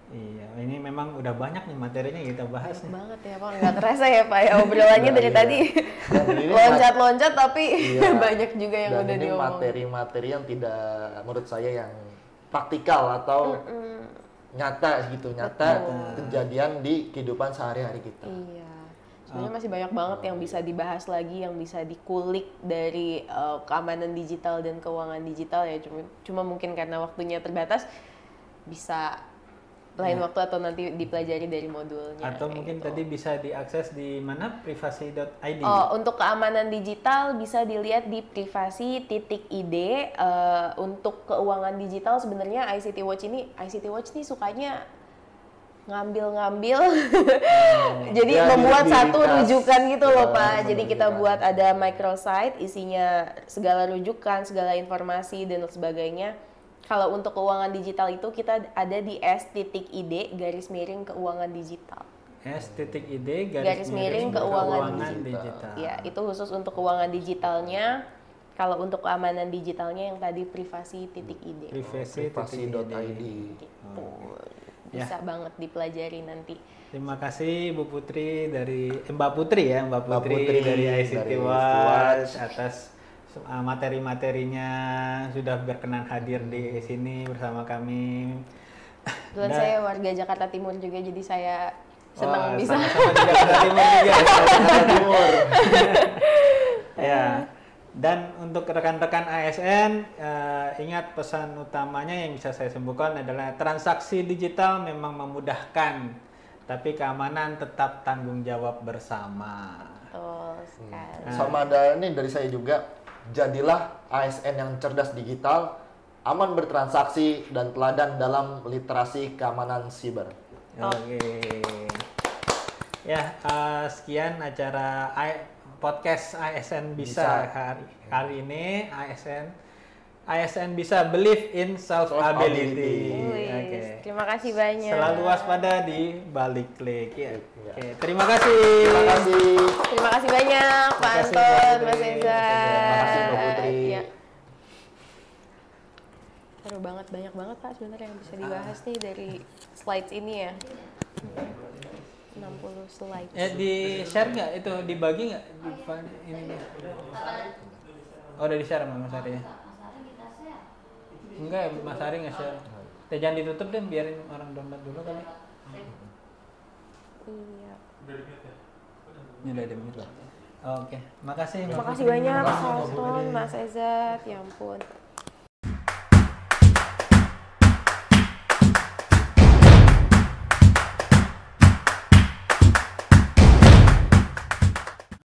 Iya, ini memang udah banyak nih materinya kita bahas nih. Banget ya Pak, nggak terasa ya Pak ya obrolannya dari Iya. tadi Dan ini loncat-loncat tapi Iya. banyak juga yang dan udah ini diomongin. materi-materi yang tidak menurut saya yang praktikal atau nyata gitu, nyata kejadian di kehidupan sehari-hari kita. Iya. Sebenarnya masih banyak banget yang bisa dibahas lagi, yang bisa dikulik dari keamanan digital dan keuangan digital ya. Cuma mungkin karena waktunya terbatas, bisa lain waktu atau nanti dipelajari dari modulnya. Atau kayak mungkin gitu. tadi bisa diakses di mana? Privasi.id. Untuk keamanan digital bisa dilihat di privasi.id. Untuk keuangan digital sebenarnya ICT Watch ini sukanya ngambil-ngambil. Jadi Ya, membuat satu diringkas. rujukan gitu loh Ya, Pak. Jadi kita rujukan. buat ada microsite isinya segala rujukan, segala informasi dan sebagainya. Kalau untuk keuangan digital itu kita ada di s.id/keuangan digital. S.id Garis miring keuangan digital. Ya, itu khusus untuk keuangan digitalnya. Kalau untuk keamanan digitalnya yang tadi privasi.id. Privasi.id. Gitu. Bisa banget dipelajari nanti. Terima kasih Bu Putri dari Mbak Putri ya, Mbak Mbak Putri, Putri dari ICT dari Watch atas materi-materinya sudah berkenan hadir di sini bersama kami. Kebetulan saya warga Jakarta Timur juga, jadi saya senang bisa. Sama-sama di Jakarta Timur juga. Jakarta Timur. Ya. Dan untuk rekan-rekan ASN, ingat pesan utamanya yang bisa saya simpulkan adalah transaksi digital memang memudahkan, tapi keamanan tetap tanggung jawab bersama. Betul sekali. Sama ada ini dari saya juga, jadilah ASN yang cerdas digital, aman bertransaksi dan teladan dalam literasi keamanan siber. Oke. Ya, sekian acara podcast ASN bisa hari ini. ASN bisa believe in self ability. Oke. Terima kasih banyak. Selalu waspada di balik klik ya. Oke, terima kasih. Terima kasih. Terima kasih banyak Pak kasih, Anton, Mbak Mas Putri. Eza. Terima kasih, Mbak Putri. Iya. Seru banget, banyak banget Pak sebenarnya yang bisa dibahas nih dari slides ini ya. 60 slides. Di share nggak itu, dibagi nggak ini? Oh, udah di share sama Mas Ari ya? Enggak, Mas Ari nggak share. Jangan ditutup deh, biarin orang download dulu kali. Iya. Ini udah ada mute. Oke, makasih. Mbak Terima kasih Putri. banyak Terima Mas kasih, Mbak Anton, Putri. Mas Eza, ya ampun.